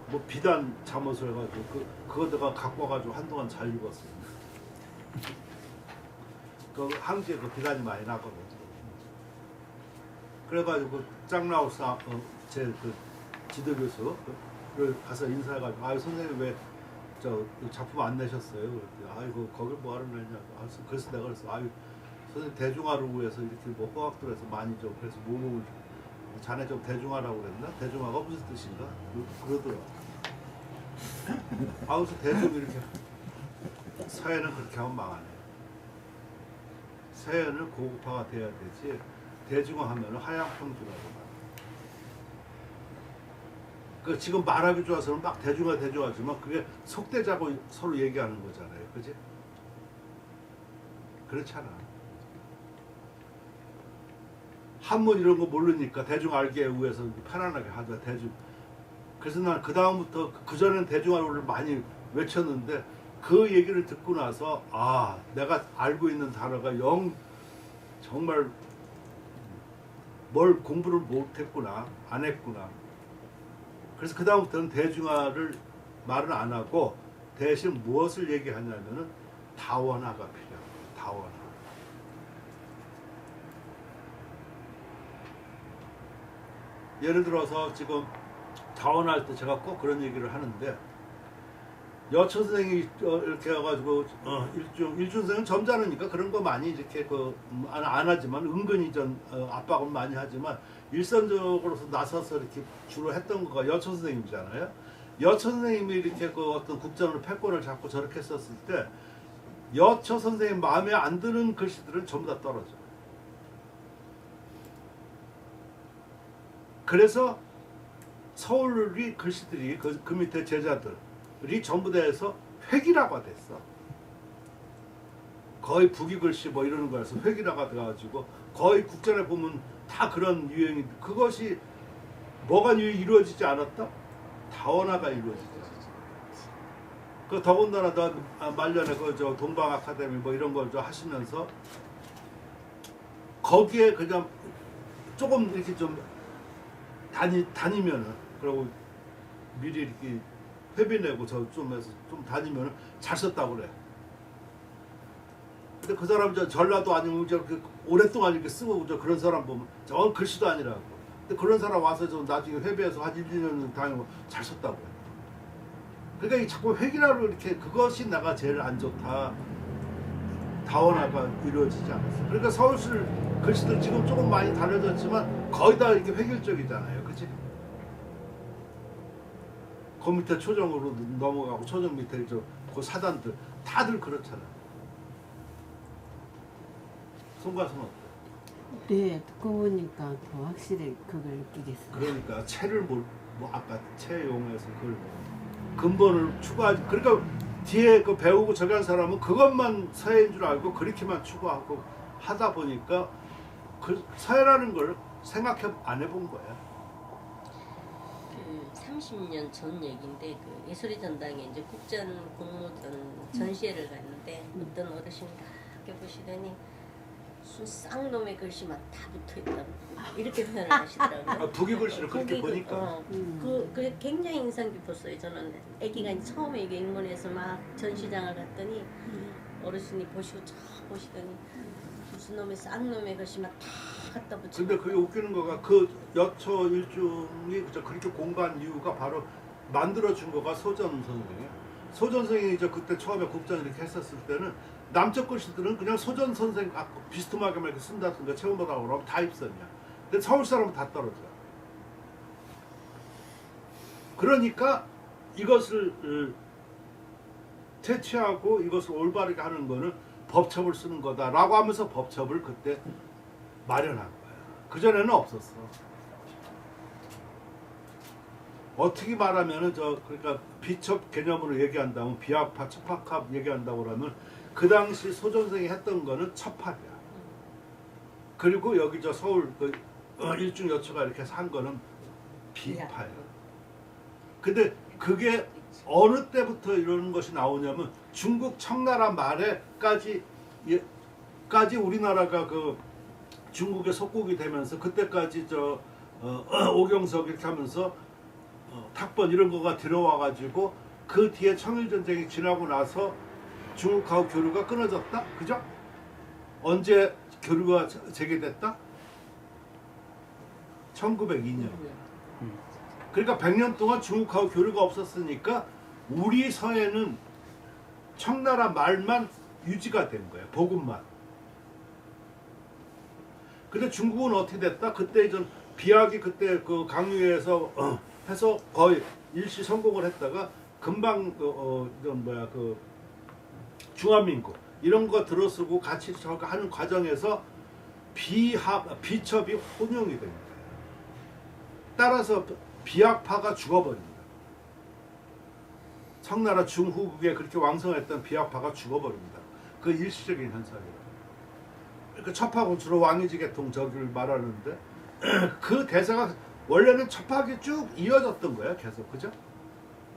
뭐 비단 잠옷을 해가지고 그거다가 갖고 와가지고 한동안 잘 입었어요. 그 항주에 그 비단이 많이 나거든. 그래가지고 짱라우스 제 지도교수를 가서 인사해가지고 선생님 왜 저 작품 안 내셨어요? 그랬더니 아이고 거길 뭐하러 내냐고. 그래서 내가 그랬어. 선생님 대중화를 위해서 이렇게 뭐 허학들에서 많이 좀 그래서 뭐 자네 좀 대중화라고 그랬나? 대중화가 무슨 뜻인가? 그러더라. 그래서 대중 이렇게 서예는 그렇게 하면 망하네. 서예는 고급화가 돼야 되지 대중화하면 하향평준화로 말. 그 지금 말하기 좋아서는 막 대중화지만 그게 속대자고 서로 얘기하는 거잖아요, 그지? 그렇잖아. 한문 이런 거 모르니까 대중 알기에 의해서 편안하게 하자 대중. 그래서 난 그 다음부터 그 전에는 대중화를 많이 외쳤는데 그 얘기를 듣고 나서 아 내가 알고 있는 단어가 정말 뭘 공부를 못했구나 안 했구나. 그래서 그 다음부터는 대중화를 말은 안 하고 대신 무엇을 얘기하냐면은 다원화가 필요해요. 다원화. 예를 들어서 지금 다원할 때 제가 꼭 그런 얘기를 하는데 여초 선생이 이렇게 해가지고 일중 선생은 점잖으니까 그런 거 많이 이렇게 안 하지만 은근히 압박은 많이 하지만 일선적으로서 나서서 이렇게 주로 했던 거가 여초 선생님이잖아요. 여초 선생님이 이렇게 어떤 국정을 패권을 잡고 저렇게 썼을 때 여초 선생님 마음에 안 드는 글씨들은 전부 다 떨어져. 그래서 서울이 글씨들이 그 밑에 제자들이 전부 다 해서 획이라고 됐어. 거의 북이 글씨 뭐 이러는 거라서 획이라고 돼가지고 거의 국전에 보면 다 그런 유행이 그것이 뭐가 이루어지지 않았다? 다원화가 이루어지지 않았어. 그 더군다나 말년에 저 동방 아카데미 뭐 이런 걸 하시면서 거기에 그냥 조금 이렇게 좀 다니면은 그리고 미리 이렇게 회비 내고 저 좀 해서 좀 다니면은 잘 썼다고 그래. 근데 그 사람 전라도 아니면 저렇게 오랫동안 이렇게 쓰고 그런 사람 보면 저 글씨도 아니라고. 근데 그런 사람 와서 저 나중에 회비해서 한 1, 2년 다니고 잘 썼다고 그래. 그러니까 이 자꾸 획일화로 이렇게 그것이 내가 제일 안 좋다. 다원화가 이루어지지 않았어. 그러니까 서울시 글씨들 지금 조금 많이 달라졌지만 거의 다 이렇게 획일적이잖아요, 그렇지? 그 밑에 초정으로 넘어가고 초정 밑에 그 사단들 다들 그렇잖아. 송가수는 어때? 네, 듣고 보니까 더 확실히 그걸 느끼겠어요. 그러니까 채를 뭐 아까 채용해서 그걸 근본을 추구하지. 그러니까 뒤에 그 배우고 저기 한 사람은 그것만 서예인 줄 알고 그렇게만 추구하고 하다 보니까 그 서예라는 걸 생각해 안 해본 거야. 그 30년 전 얘기인데 그 예술의 전당에 이제 국전 공모전 전시회를 갔는데 어떤 어르신이 이렇게 보시더니 무슨 쌍놈의 글씨만 다 붙어있다고 이렇게 표현을 하시더라고요. 북이 글씨를 그렇게 보니까 그게 굉장히 인상 깊었어요. 저는 아기가 이제 처음에 이게 일본에서 막 전시장을 갔더니 어르신이 보시고 쫙 보시더니 무슨 놈의 쌍놈의 글씨만 다 갖다 붙이고. 근데 그게 웃기는 거가 그 여초 일중이 그렇게 공부한 이유가 바로 만들어준 거가 소전 선생이에요. 소전 선생이 그때 처음에 국전 이렇게 했었을 때는 남쪽 글씨들은 그냥 소전 선생 비스듬하게만 이렇게 쓴다든가 체험받아 그러면 다 입선이야. 근데 서울 사람은 다 떨어져. 그러니까 이것을 퇴치하고 이것을 올바르게 하는 거는 법첩을 쓰는 거다라고 하면서 법첩을 그때 마련한 거야. 그전에는 없었어. 어떻게 말하면은 그러니까 비첩 개념으로 얘기한다면 비합화, 첩합 얘기한다고 그러면 그 당시 소전생이 했던 거는 첩합이야. 그리고 여기 서울 일중 여초가 이렇게 산 거는 비파예요. 근데 그게 어느 때부터 이런 것이 나오냐면 중국 청나라 말에까지 우리나라가 중국의 속국이 되면서 그때까지 오경석 이렇게 하면서 탁번 이런 거가 들어와가지고 그 뒤에 청일전쟁이 지나고 나서 중국하고 교류가 끊어졌다? 그죠? 언제 교류가 재개됐다? 1902년. 그러니까 100년 동안 중국하고 교류가 없었으니까 우리 서해는 청나라 말만 유지가 된 거예요. 복음만. 근데 중국은 어떻게 됐다? 그때 비약이 그때 강유에서 해서 거의 일시 성공을 했다가 금방 중화민국 이런 거 들어쓰고 같이 하는 과정에서 비첩이 혼용이 된 거예요. 따라서 비약파가 죽어버립니다. 청나라 중후국에 그렇게 왕성했던 비약파가 죽어버립니다. 그 일시적인 현상이에요. 그 첩하고 주로 왕이지 계통 저기를 말하는데 그 대사가 원래는 첩학이 쭉 이어졌던 거야 계속, 그죠?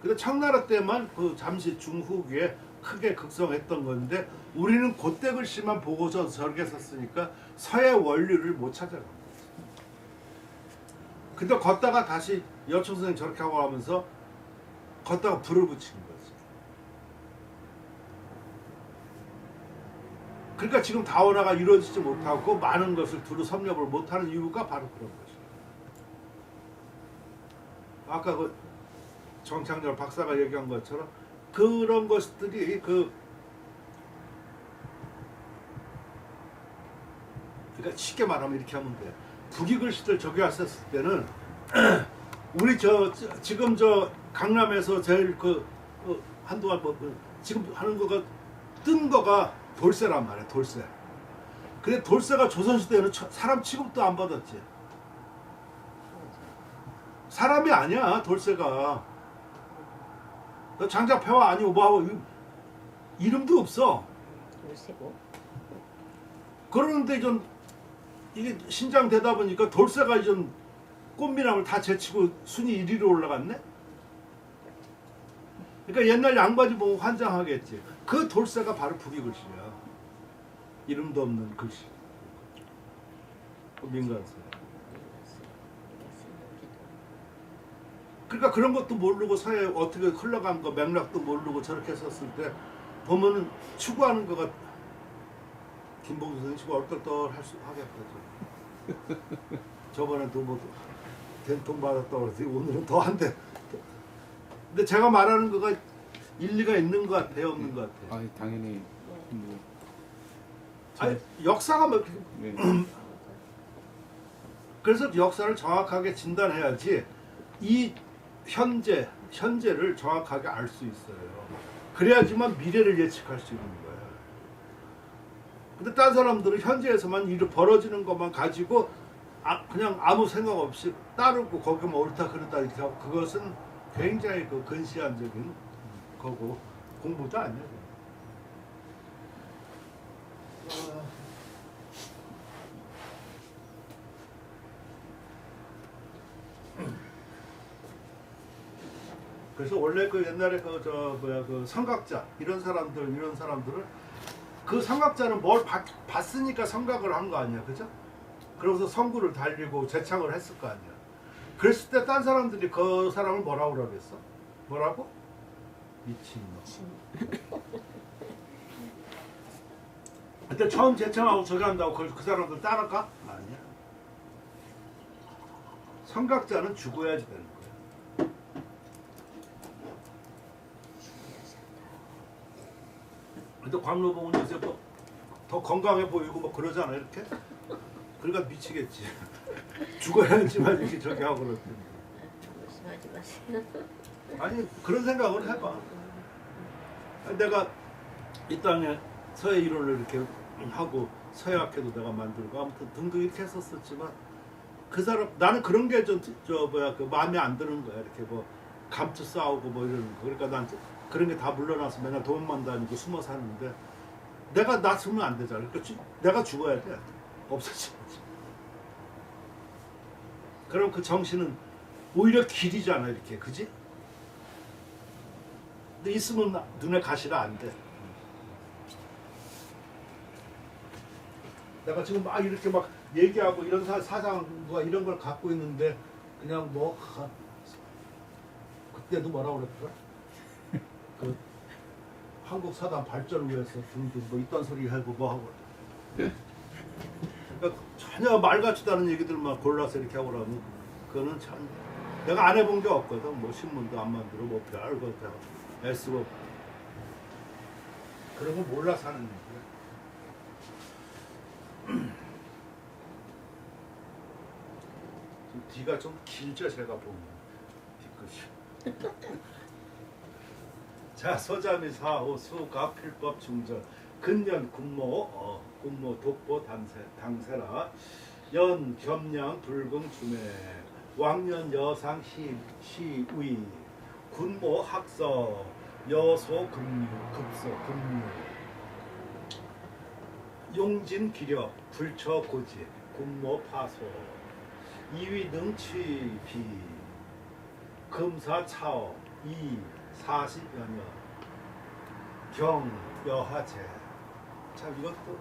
근데 청나라 때만 그 잠시 중후기에 크게 극성했던 건데 우리는 그때 글씨만 보고서 저렇게 썼으니까 서의 원리를 못 찾아간 거지. 근데 걷다가 다시 여충 선생 저렇게 하고 하면서 걷다가 불을 붙인 거지. 그러니까 지금 다원화가 이루어지지 못하고 많은 것을 두루 섭렵을 못하는 이유가 바로 그런 것이에요. 아까 그 정창렬 박사가 얘기한 것처럼 그런 것들이 그러니까 쉽게 말하면 이렇게 하면 돼. 북이글씨들 저기 왔었을 때는 우리 지금 강남에서 제일 한동안 지금 하는 거가 뜬 거가 돌쇠란 말이야, 돌쇠. 근데 돌쇠가 조선시대에는 사람 취급도 안 받았지. 사람이 아니야, 돌쇠가. 너 장자폐화 아니고 뭐하고 이름도 없어. 돌쇠고. 그러는데 좀 이게 신장되다 보니까 돌쇠가 좀 꽃미남을 다 제치고 순위 1위로 올라갔네? 그러니까 옛날 양바지 보고 환장하겠지. 그 돌쇠가 바로 북이글씨야. 이름도 없는 글씨. 민간세. 그러니까 그런 것도 모르고 사회에 어떻게 흘러간 거 맥락도 모르고 저렇게 썼을 때 보면은 추구하는 거가 김봉수 선생님 치고 얼떨떨 하겠다. 저번에도 뭐 된통 받았다고 그랬지 오늘은 더 한대. 근데 제가 말하는 거가 일리가 있는 것 같아요, 없는 것 같아요. 아, 당연히 뭐 아니, 역사가 뭐 네. 그래서 역사를 정확하게 진단해야지 이 현재를 정확하게 알 수 있어요. 그래야지만 미래를 예측할 수 있는 거예요. 근데 딴 사람들은 현재에서만 일이 벌어지는 것만 가지고 그냥 아무 생각 없이 따르고 거기만 옳다 그르다 이렇게 하고 그것은 굉장히 근시안적인 거고 공부도 아니에요. 그래서 원래 옛날에 성각자 이런 사람들은 그 성각자는 뭘 봤으니까 성각을 한 거 아니야, 그죠? 그러고서 성구를 달리고 재창을 했을 거 아니야. 그랬을 때 딴 사람들이 그 사람을 뭐라고 그러겠어? 뭐라고? 미친놈. 그때 처음 재창하고 저기 한다고 그 사람들 따라가? 아니야. 성각자는 죽어야지 되는 거야. 근데 광로봉은 요새 더 건강해 보이고 뭐 그러잖아 이렇게. 그러니까 미치겠지. 죽어야지만 이렇게 저기 하고 그러더니. 말씀하지 마세요. 아니 그런 생각을 해봐. 내가 이 땅에 서예 이론을 이렇게 하고 서예학회도 내가 만들고 아무튼 등등 이렇게 했었지만 그 사람 나는 그런 게 좀 마음에 안 드는 거야. 이렇게 뭐 감투 싸우고 뭐 이러는 거. 그러니까 난 그런 게 다 물러나서 맨날 돈만 다니고 숨어 사는데 내가 나 숨으면 안 되잖아. 그러니까 내가 죽어야 돼. 없어져야지. 그럼 그 정신은 오히려 길이잖아 이렇게, 그지? 근데 있으면 눈에 가시라 안 돼. 내가 지금 막 이렇게 막 얘기하고 이런 사상과 이런 걸 갖고 있는데 그냥 뭐 그때도 뭐라고 그랬더라? 그 한국 사단 발전을 위해서 등등 뭐 이딴 소리 하고 뭐 하고 그러니까 전혀 말 같지도 않은 얘기들만 골라서 이렇게 하고 그러면 그거는 참 내가 안 해본 게 없거든. 뭐 신문도 안 만들어 뭐 별거 다 애쓰고 그런 거 몰라서 하는 얘기야. 지금 뒤가 좀 길죠 제가 보면 뒤끝이. 자 서자미 사호 수가 필법 중전 근년 군모 군모 독보 당세라 연 겸양 불금 주매 왕년 여상 시위 군모 학서 여소 금류 급소 금류 용진 기력 불처 고지 군모 파소 이위 능취비 금사 차오 이 40여년 경 여하제. 참 이것도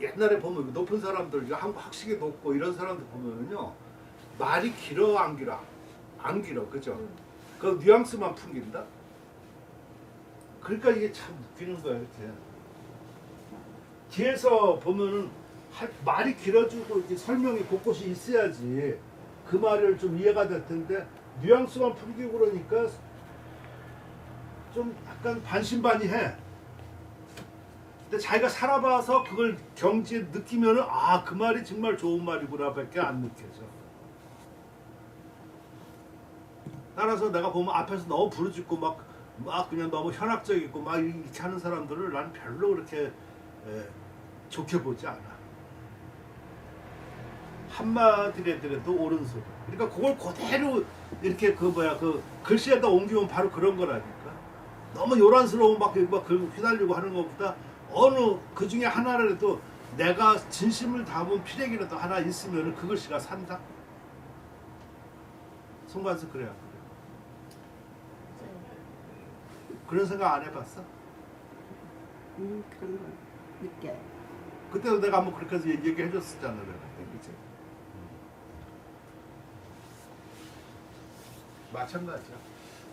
옛날에 보면 높은 사람들 한국 학식이 높고 이런 사람들 보면은요 말이 길어 안 길어? 안 길어, 그죠? 그 뉘앙스만 풍긴다. 그러니까 이게 참 웃기는 거예요, 이렇게. 뒤에서 보면은 말이 길어지고 이렇게 설명이 곳곳이 있어야지 그 말을 좀 이해가 될 텐데 뉘앙스만 풍기고 그러니까 좀 약간 반신반의해. 근데 자기가 살아봐서 그걸 경지에 느끼면은 아, 그 말이 정말 좋은 말이구나밖에 안 느껴져. 따라서 내가 보면 앞에서 너무 부르짖고 막 그냥 너무 현학적이고 막 이렇게 하는 사람들을 난 별로 그렇게 좋게 보지 않아. 한마디라도 옳은 소리. 그러니까 그걸 그대로 이렇게 그 글씨에다 옮기면 바로 그런 거라니까. 너무 요란스러운 막 휘날리고 하는 것보다 어느 그 중에 하나라도 내가 진심을 담은 피레기라도 하나 있으면 그 글씨가 산다. 송관수 그래요. 그런 생각 안 해봤어? 그런 거 느껴요. 그때도 내가 한번 그렇게 해서 얘기해줬었잖아, 내가 그때, 그치? 마찬가지야.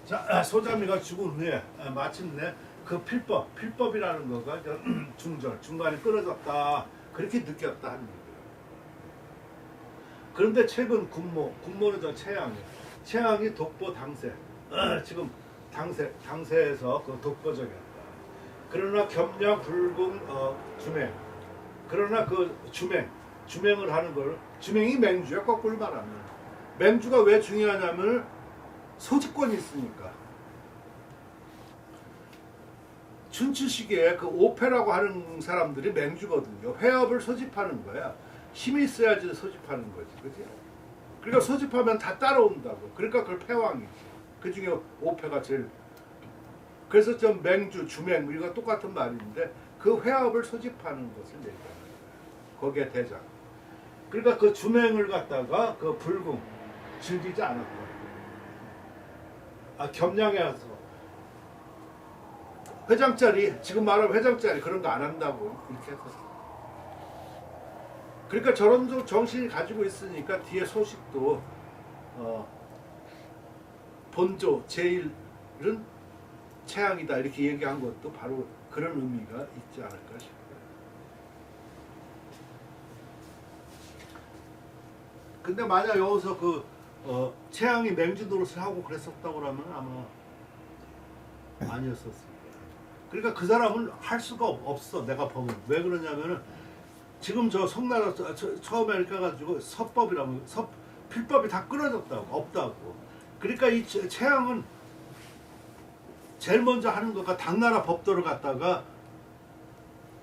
자, 소자미가 죽은 후에 마침내 그 필법이라는 거가 중간에 끊어졌다, 그렇게 느꼈다 하는 거예요. 그런데 최근 군모는 저 최양이 독보 당세, 지금 당세에서 그 독보적이었다. 그러나 겸양 불궁 주맹. 그러나 그 주맹을 하는 걸 주맹이 맹주야. 거꾸로 말하면 맹주가 왜 중요하냐면 소지권이 있으니까. 춘추 시기에 그 오패라고 하는 사람들이 맹주거든요. 회업을 소집하는 거야. 힘이 있어야지 소집하는 거지, 그지? 그러니까 소집하면 다 따라온다고. 그러니까 그걸 패왕이지. 그 중에 오패가 제일. 그래서 좀 맹주, 주맹 우리가 똑같은 말인데 그 회합을 소집하는 것을 얘기하는 거예요. 거기에 대장. 그러니까 그 주맹을 갖다가 그 불궁 즐기지 않았고, 겸양해서 회장짜리, 지금 말하면 회장짜리 그런 거 안 한다고 이렇게 해서. 그러니까 저런 정신이 가지고 있으니까 뒤에 소식도 본조 제1은 최양이다 이렇게 얘기한 것도 바로 그런 의미가 있지 않을까 싶어요. 근데 만약 여기서 최양이 맹주 노릇을 하고 그랬었다고 그러면 아마 아니었었을 거예요. 그러니까 그 사람은 할 수가 없어. 내가 보면 왜 그러냐면은 지금 저 송나라 처음에 이렇게 해가지고 서법이라면 필법이 다 끊어졌다고, 없다고. 그러니까 이 최양은 제일 먼저 하는 거가 당나라 법도를 갖다가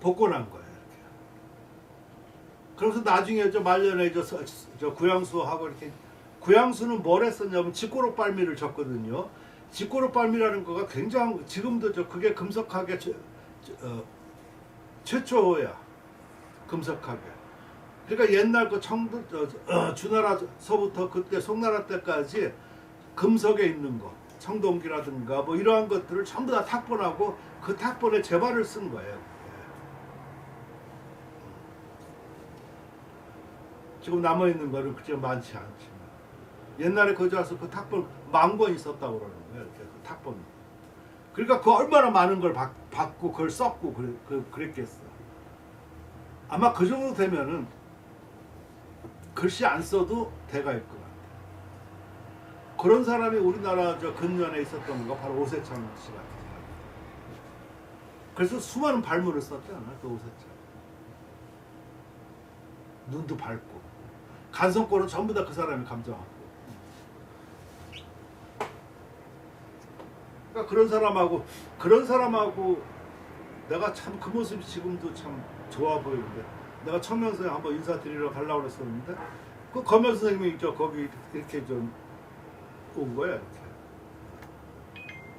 복권한 거예요. 이렇게. 그래서 나중에 말년에 저 구양수하고 이렇게, 구양수는 뭘 했었냐면 직고로 빨미를 졌거든요. 직고로 빨미라는 거가 굉장히 지금도 그게 금석학의 최초야. 금석학에. 그러니까 옛날 그 주나라서부터 그때 송나라 때까지 금석에 있는 거, 청동기라든가 뭐 이러한 것들을 전부 다 탁본하고 그 탁본에 제발을 쓴 거예요. 지금 남아 있는 거는 그렇게 많지 않지만 옛날에 거기 와서 그 탁본 10,000권 있었다고 그러는 거예요. 이렇게 그 탁본. 그러니까 그 얼마나 많은 걸 받고 그걸 썼고 그랬겠어. 아마 그 정도 되면은 글씨 안 써도 대가일 것 같아. 그런 사람이 우리나라 근년에 있었던 거 바로 오세창 씨 같은 사람. 그래서 수많은 발문을 썼잖아, 그 오세창. 눈도 밝고 간성권은 전부 다 그 사람이 감정하고. 그러니까 그런 사람하고 내가 참 그 모습이 지금도 참 좋아 보이는데 내가 청명 선생님 한번 인사드리러 가려고 그랬었는데 그 검현 선생님이 저 거기 이렇게 좀 온 거야 이렇게.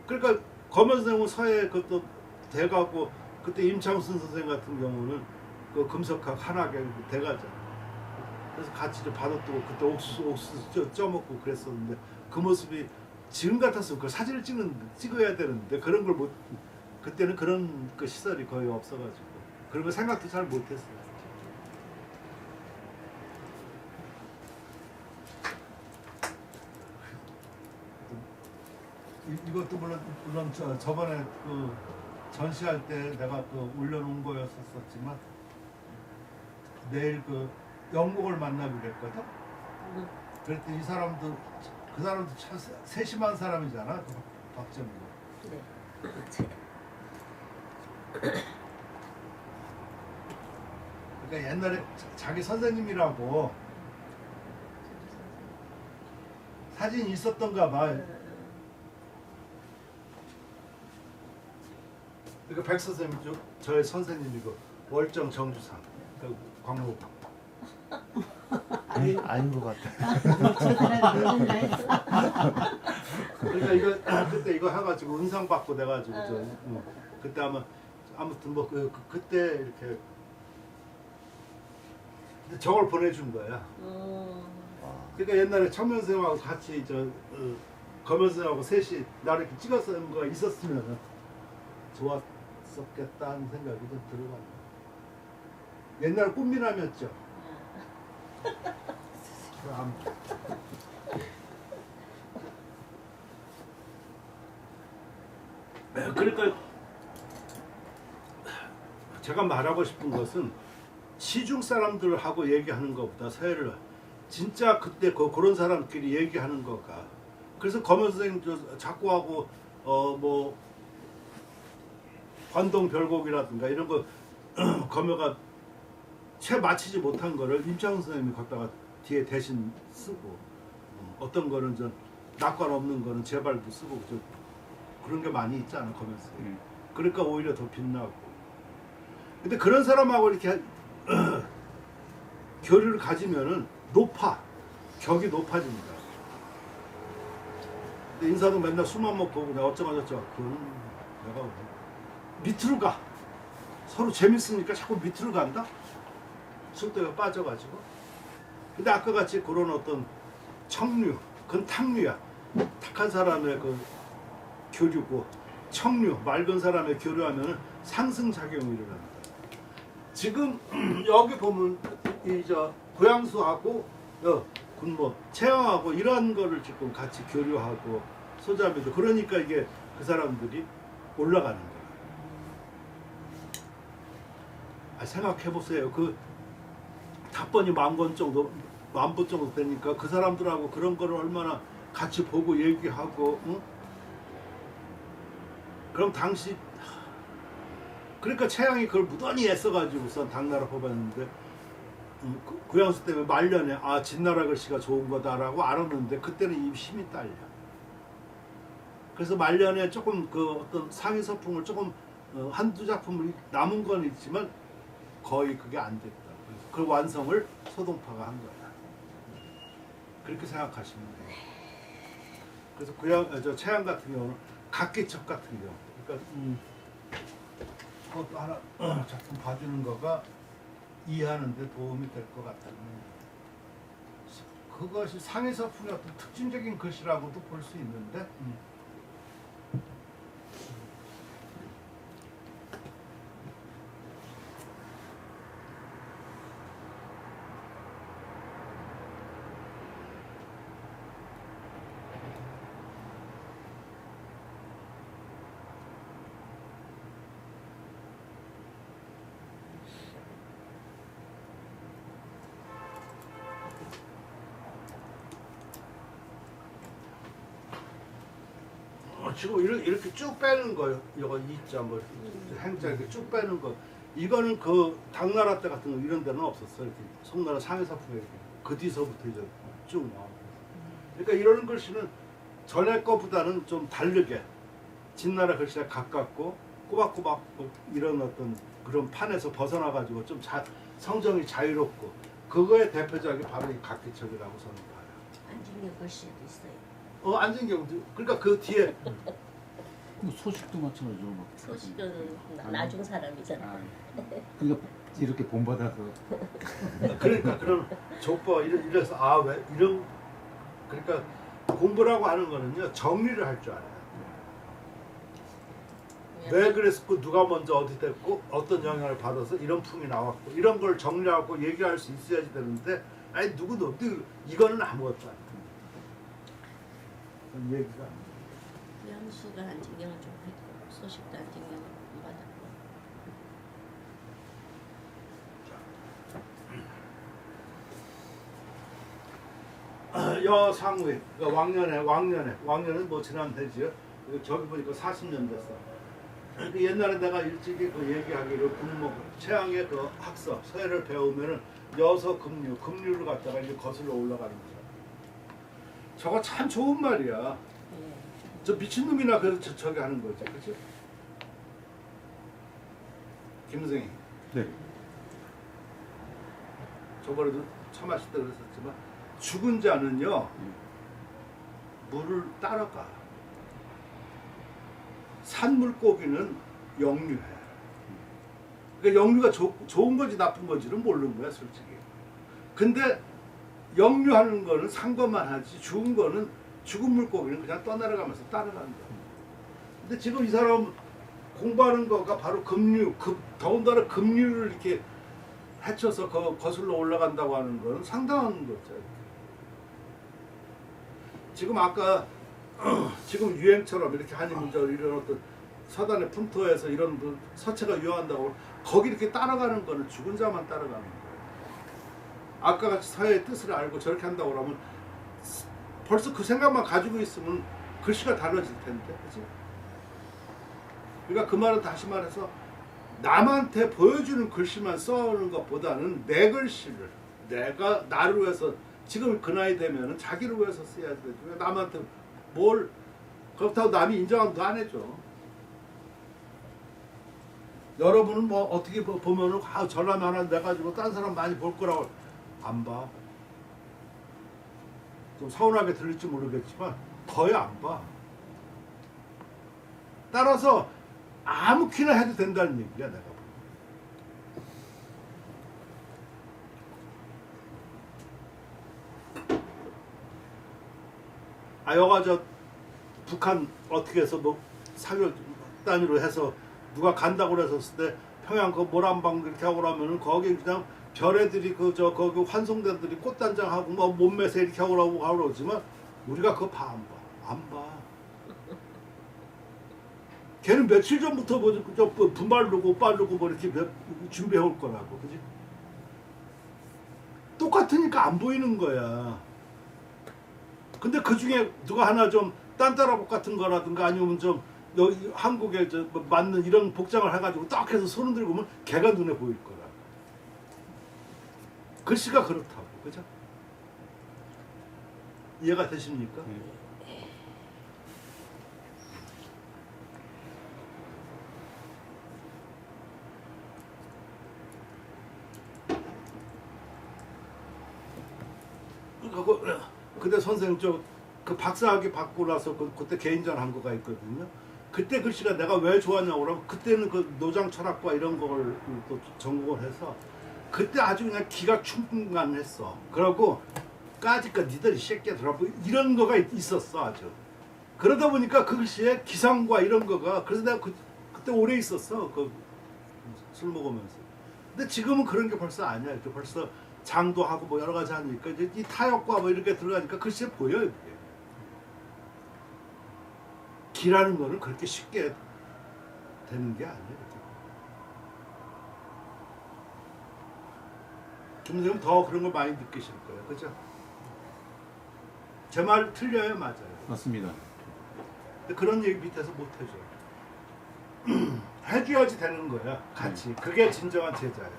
그러니까 검현 선생님은 서해 그것도 대가고 그때 임창순 선생 같은 경우는 그 금속학 한학의 대가잖아. 그래서 같이 좀 받아두고 그때 옥수수 쪄먹고 그랬었는데 그 모습이 지금 같았으면 그 사진을 찍어야 되는데 그런 걸 못 그때는 그런 그 시설이 거의 없어가지고 그런 거 생각도 잘 못했어요. 이것도 물론 저번에 그 전시할 때 내가 그 올려놓은 거였었지만 내일 그 영목을 만나기로 했거든. 그랬더니 이 사람도 그 사람도 참 세심한 사람이잖아. 그 박정희. 네. 그러니까 옛날에 자기 선생님이라고 사진이 있었던가 봐. 그러니까 백 선생님이 저의 선생님이고 월정 정주상 그 광목. 아닌 것 같아. 저 사람 누군가 했어. 그러니까 이거 그때 이거 해가지고 은상 받고 내가지고 그때 아무튼 뭐 그때 이렇게 저걸 보내준 거야. 그러니까 옛날에 청명 선생하고 같이 검현 선생하고 셋이 나를 이렇게 찍었을 거 있었으면 좋았었겠다는 생각이 좀 들어가요. 옛날 꽃미남이었죠. 그러니까 제가 말하고 싶은 것은 시중 사람들하고 얘기하는 것보다 서해를 진짜 그때 그런 사람끼리 얘기하는 거가 그래서 검현 선생님 작고하고 뭐 관동 별곡이라든가 이런 거 검여가 채 맞히지 못한 거를 임창훈 선생님이 갖다가 뒤에 대신 쓰고 어떤 거는 좀 낙관 없는 거는 제발도 쓰고 좀 그런 게 많이 있잖아 검현 선생님. 그러니까 오히려 더 빛나고. 근데 그런 사람하고 이렇게 교류를 가지면은 격이 높아집니다. 근데 인사도 맨날 술만 먹고 내가 어쩌고저쩌고 그건 내가 밑으로 가. 서로 재밌으니까 자꾸 밑으로 간다? 술대가 빠져가지고. 근데 아까 같이 그런 어떤 청류, 그건 탕류야. 탁한 사람의 그 교류고 청류, 맑은 사람의 교류하면 상승작용이 일어납니다. 지금 여기 보면 고양수하고 군모, 채영하고 이런 거를 지금 같이 교류하고 소자매도 그러니까 이게 그 사람들이 올라가는 거예요. 생각해보세요. 그 탑번이 10,000권 정도, 10,000부 정도 되니까 그 사람들하고 그런 거를 얼마나 같이 보고 얘기하고, 응? 그럼 당시 그러니까 채양이 그걸 무던히 애써가지고선 당나라 뽑았는데 고양수 때문에 말년에 진나라 글씨가 좋은 거다라고 알았는데 그때는 이미 힘이 딸려. 그래서 말년에 조금 그 어떤 상위 서풍을 조금 한두 작품을 남은 건 있지만 거의 그게 안 됐다. 그 완성을 소동파가 한 거야. 그렇게 생각하시면 돼요. 그래서 채양 같은 경우는 각기척 같은 경우. 그러니까 그것도 하나 작품 봐주는 거가 이해하는 데 도움이 될 것 같다는 그것이 상해 서풍의 어떤 특징적인 글씨라고도 볼 수 있는데 지금 이렇게 쭉 빼는 거요. 이거 이자 뭐 행자 이렇게 쭉 빼는 거. 이거는 그 당나라 때 같은 거 이런 데는 없었어. 이렇게 송나라 상해사풍에 이렇게 그 뒤서부터 이제 쭉 나와. 그러니까 이런 글씨는 전에 거보다는 좀 다르게 진나라 글씨에 가깝고 꼬박꼬박 이런 어떤 그런 판에서 벗어나 가지고 좀 성정이 자유롭고 그거의 대표적이 바로 이 각기척이라고 저는 봐요. 안진경 글씨도 있어요. 안진경도 그러니까 그 뒤에 뭐 소식도 마찬가지죠. 막. 소식은 나중 사람이잖아. 아, 그러니까 이렇게 본받아서 그러니까 그런 족보 이래서 아 왜 이런 그러니까 공부라고 하는 거는요 정리를 할 줄 알아요. 왜 그랬고 누가 먼저 어디 됐고 어떤 영향을 받아서 이런 풍이 나왔고 이런 걸 정리하고 얘기할 수 있어야지 되는데 아니 누구도 없고 이거는 아무것도 아니에요. 얘기가 연수가 안진경을 좀 했고 소식도 안진경을 안 받았고. 여상우에 그러니까 왕년에 뭐 지난 해지요. 저기 보니까 40년 됐어. 그 옛날에 내가 일찍이 그 얘기하기로 군목 최양의 그 학서 서예를 배우면은 여서 금류를 갖다가 이제 거슬러 올라가는 거야. 저거 참 좋은 말이야. 예. 저 미친놈이나 저기 하는 거지, 그렇지? 김선생님, 네. 저번에도 처음 하실 때 그랬었지만 죽은 자는요 물을 따라가. 산물고기는 역류해. 그러니까 역류가 좋은 건지 나쁜 건지는 모르는 거야, 솔직히. 근데 역류하는 거는 상관만 하지 죽은 거는 죽은 물고기는 그냥 떠내려가면서 따라가는 거야. 근데 지금 이 사람 공부하는 거가 바로 더군다나 급류를 이렇게 헤쳐서 거슬러 올라간다고 하는 거는 상당한 거죠. 지금 아까 지금 유행처럼 이렇게 한인문자로 이런 어떤 서단의 풍토에서 이런 그 서체가 유행한다고 거기 이렇게 따라가는 거는 죽은 자만 따라가는 거예요. 아까 같이 서예의 뜻을 알고 저렇게 한다고 그러면 벌써 그 생각만 가지고 있으면 글씨가 달라질 텐데, 그렇지? 그러니까 그 말은 다시 말해서 남한테 보여주는 글씨만 써오는 것보다는 내 글씨를 내가 나를 위해서 지금 그 나이 되면은 자기를 위해서 써야 되죠. 남한테 뭘 그렇다고 남이 인정도 안 해줘. 여러분은 뭐 어떻게 보면은 전화 하나 내가지고 딴 사람 많이 볼 거라고 안 봐. 좀 서운하게 들릴지 모르겠지만 거의 안 봐. 따라서 아무 키나 해도 된다는 얘기야 내가. 여가 저 북한 어떻게 해서 뭐 사격 단위로 해서 누가 간다고 그랬었을 때 평양 그 모란방 이렇게 하고 그러면은 거기 그냥 별애들이 거기 환송대들이 꽃단장하고 뭐 몸매서 이렇게 하고 그러지만 우리가 그거 안 봐. 걔는 며칠 전부터 분발르고 빠르고 뭐 이렇게 준비해 올 거라고, 그지? 똑같으니까 안 보이는 거야. 근데 그 중에 누가 하나 좀 딴따라복 같은 거라든가 아니면 좀 여기 한국에 뭐 맞는 이런 복장을 해가지고 딱 해서 손을 들고 오면 걔가 눈에 보일 거라. 글씨가 그렇다고, 그죠? 이해가 되십니까? 근데 선생님 그 박사학위 받고 나서 그때 개인전 한 거가 있거든요. 그때 글씨가 내가 왜 좋았냐고 그러면 그때는 그 노장 철학과 이런 걸 또 전공을 해서 그때 아주 그냥 기가 충만했어. 그러고 까짓거 니들이 새끼들하고 이런 거가 있었어 아주. 그러다 보니까 그 글씨에 기상과 이런 거가 그래서 내가 그때 오래 있었어. 술 먹으면서. 근데 지금은 그런 게 벌써 아니야. 이렇게 벌써 장도 하고 뭐 여러 가지 하니까 이제 이 타협과 뭐 이렇게 들어가니까 글씨에 보여요. 이게. 기라는 거는 그렇게 쉽게 되는 게 아니에요. 김 선생님 더 그런 걸 많이 느끼실 거예요. 그죠? 제 말 틀려요? 맞아요. 맞습니다. 근데 그런 얘기 밑에서 못 해줘. 해줘야지 되는 거야. 같이. 그게 진정한 제자야.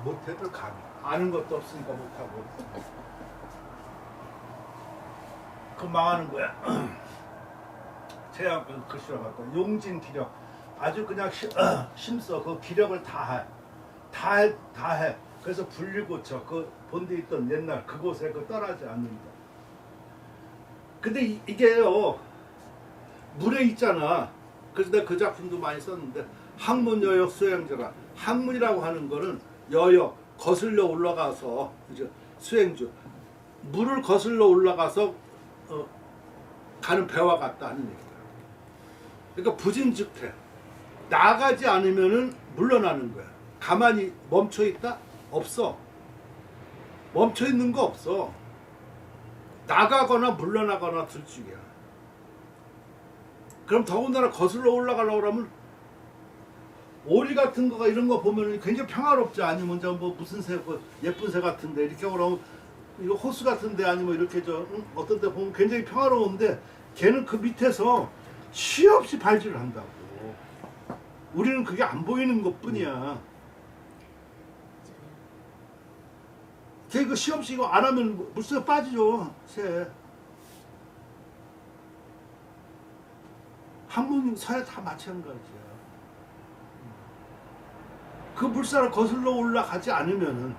못해도 감히. 아는 것도 없으니까 못하고. 그 망하는 거야. 제가 글씨로 봤다. 용진 기력. 아주 그냥 힘써 그 기력을 다해. 그래서 분리고쳐 그 본데 있던 옛날 그곳에 그 떠나지 않는다. 근데 이게요 물에 있잖아. 그래서 내가 그 작품도 많이 썼는데 항문 여역 수행주라. 항문이라고 하는 거는 여역 거슬러 올라가서 이제 수행주 물을 거슬러 올라가서 가는 배와 같다 하는 얘기다. 그러니까 부진즉퇴 나가지 않으면은 물러나는 거야. 가만히 멈춰 있다? 없어. 멈춰 있는 거 없어. 나가거나 물러나거나 둘 중이야. 그럼 더군다나 거슬러 올라가려고 그러면 오리 같은 거가 이런 거 보면 굉장히 평화롭지. 아니면 뭐 무슨 새, 예쁜 새 같은데 이렇게 그러면 이거 호수 같은데 아니면 이렇게 어떤 데 보면 굉장히 평화로운데 걔는 그 밑에서 시 없이 발질을 한다고. 우리는 그게 안 보이는 것 뿐이야. 걔 그 시 없이 이거 안 하면 물속에 빠지죠, 새. 항문 서에 다 마찬가지야. 그 물살을 거슬러 올라가지 않으면은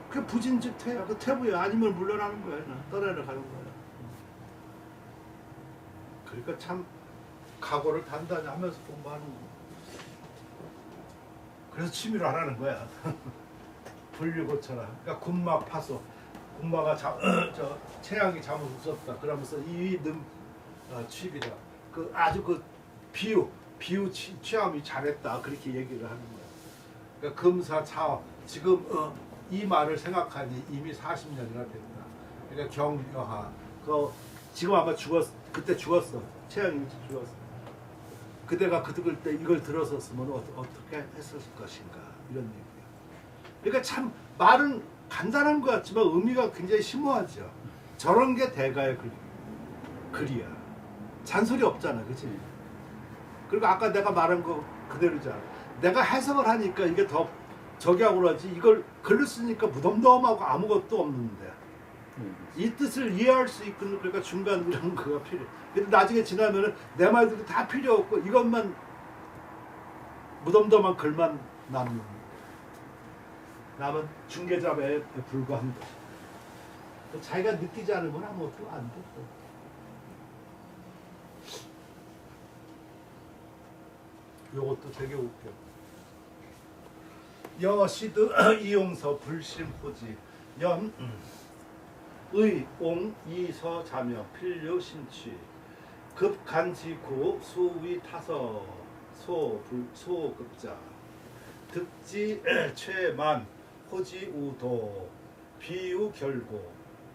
그 부진즉퇴야. 그 퇴부야. 아니면 물러나는 거야. 떠내려 가는 거야. 그러니까 참 각오를 단단히 하면서 공부하는 거야. 그래서 취미로 하라는 거야. 분리고쳐라. 그러니까 군막 파소. 군마가 채양이 잠을 웃었다. 그러면서 이는 취비다. 그 아주 그 비유 취함이 잘했다. 그렇게 얘기를 하는 거야. 그러니까 금사차업. 지금 이 말을 생각하니 이미 40년이나 됐다. 그러니까 경여하. 그 지금 아마 그때 죽었어. 채양이 일찍 죽었어. 그대가 그때 이걸 들었었으면 어떻게 했을 것인가 이런 얘기야. 그러니까 참 말은 간단한 것 같지만 의미가 굉장히 심오하죠. 저런 게 대가의 글이야. 잔소리 없잖아, 그렇지? 그리고 아까 내가 말한 거 그대로잖아. 내가 해석을 하니까 이게 더 저기 하고 그러지. 이걸 글로 쓰니까 무덤덤하고 아무것도 없는데 이 뜻을 이해할 수 있는 그러니까 중간 이런 거가 필요해. 근데 나중에 지나면은 내 말들이 다 필요 없고 이것만 무덤덤한 글만 남은 중개자에 불과한 것. 자기가 느끼지 않으면 아무것도 안 돼. 요것도 되게 웃겨. 여시드 이용서 불심포지 연 의, 옹, 이서, 자명, 필류, 신취 급간지구, 수위, 타서, 소급자 득지, 최만, 호지, 우도 비유, 결고,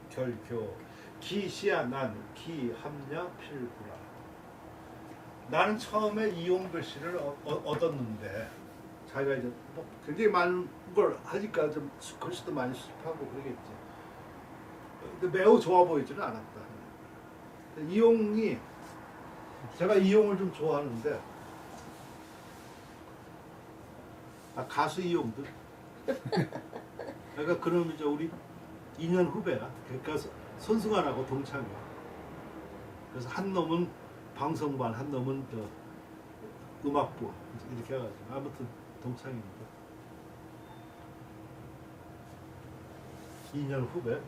결교 기시야, 난, 기, 함냐, 필구라. 나는 처음에 이용 글씨를 얻었는데 자기가 이제 뭐 굉장히 많은 걸 하니까 좀 글씨도 많이 수집하고 그러겠지. 근데 매우 좋아 보이지는 않았다. 이용이 제가 이용을 좀 좋아하는데 가수 이용들. 그러니까 그놈이 우리 2년 후배야. 그러니까 손승환하고 동창이야. 그래서 한 놈은 방송반, 한 놈은 음악부 이렇게 해가지고 아무튼 동창입니다. 2년 후배.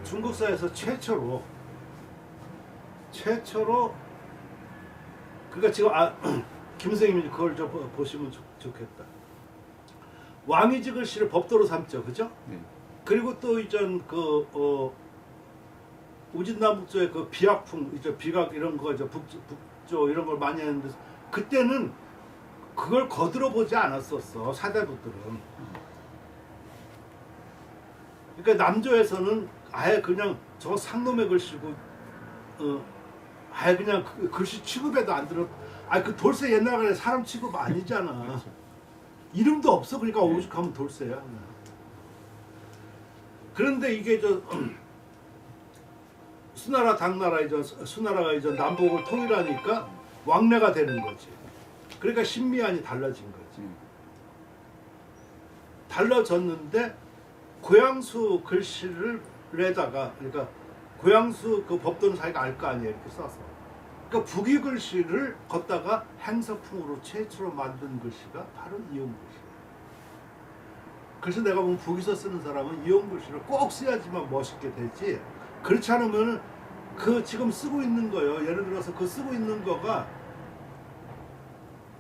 중국사에서 최초로 그러니까 지금 김 선생님이 그걸 좀 보시면 좋겠다. 왕이지 글씨를 법도로 삼죠, 그죠? 네. 그리고 또 이전 우진남북조의 그 비학풍, 이제 비각 이런 거, 이제 북조 이런 걸 많이 했는데 그때는 그걸 거들어 보지 않았었어, 사대부들은. 그러니까 남조에서는 아예 그냥 저 상놈의 글씨고, 아예 그냥 글씨 취급에도 안 들어. 그 돌쇠 옛날에 사람 취급 아니잖아. 이름도 없어. 그러니까 오죽하면 돌쇠야. 그런데 이게 수나라 당나라 수나라가 이제 남북을 통일하니까 왕래가 되는 거지. 그러니까 신미안이 달라진 거지. 달라졌는데 고양수 글씨를 내다가 그러니까 고양수 그 법도는 자기가 알 거 아니에요. 이렇게 써서. 그러니까 북이 글씨를 걷다가 행서풍으로 최초로 만든 글씨가 바로 이용 글씨예요. 그래서 내가 보면 북에서 쓰는 사람은 이용 글씨를 꼭 써야지만 멋있게 되지. 그렇지 않으면 그 지금 쓰고 있는 거요. 예를 들어서 그 쓰고 있는 거가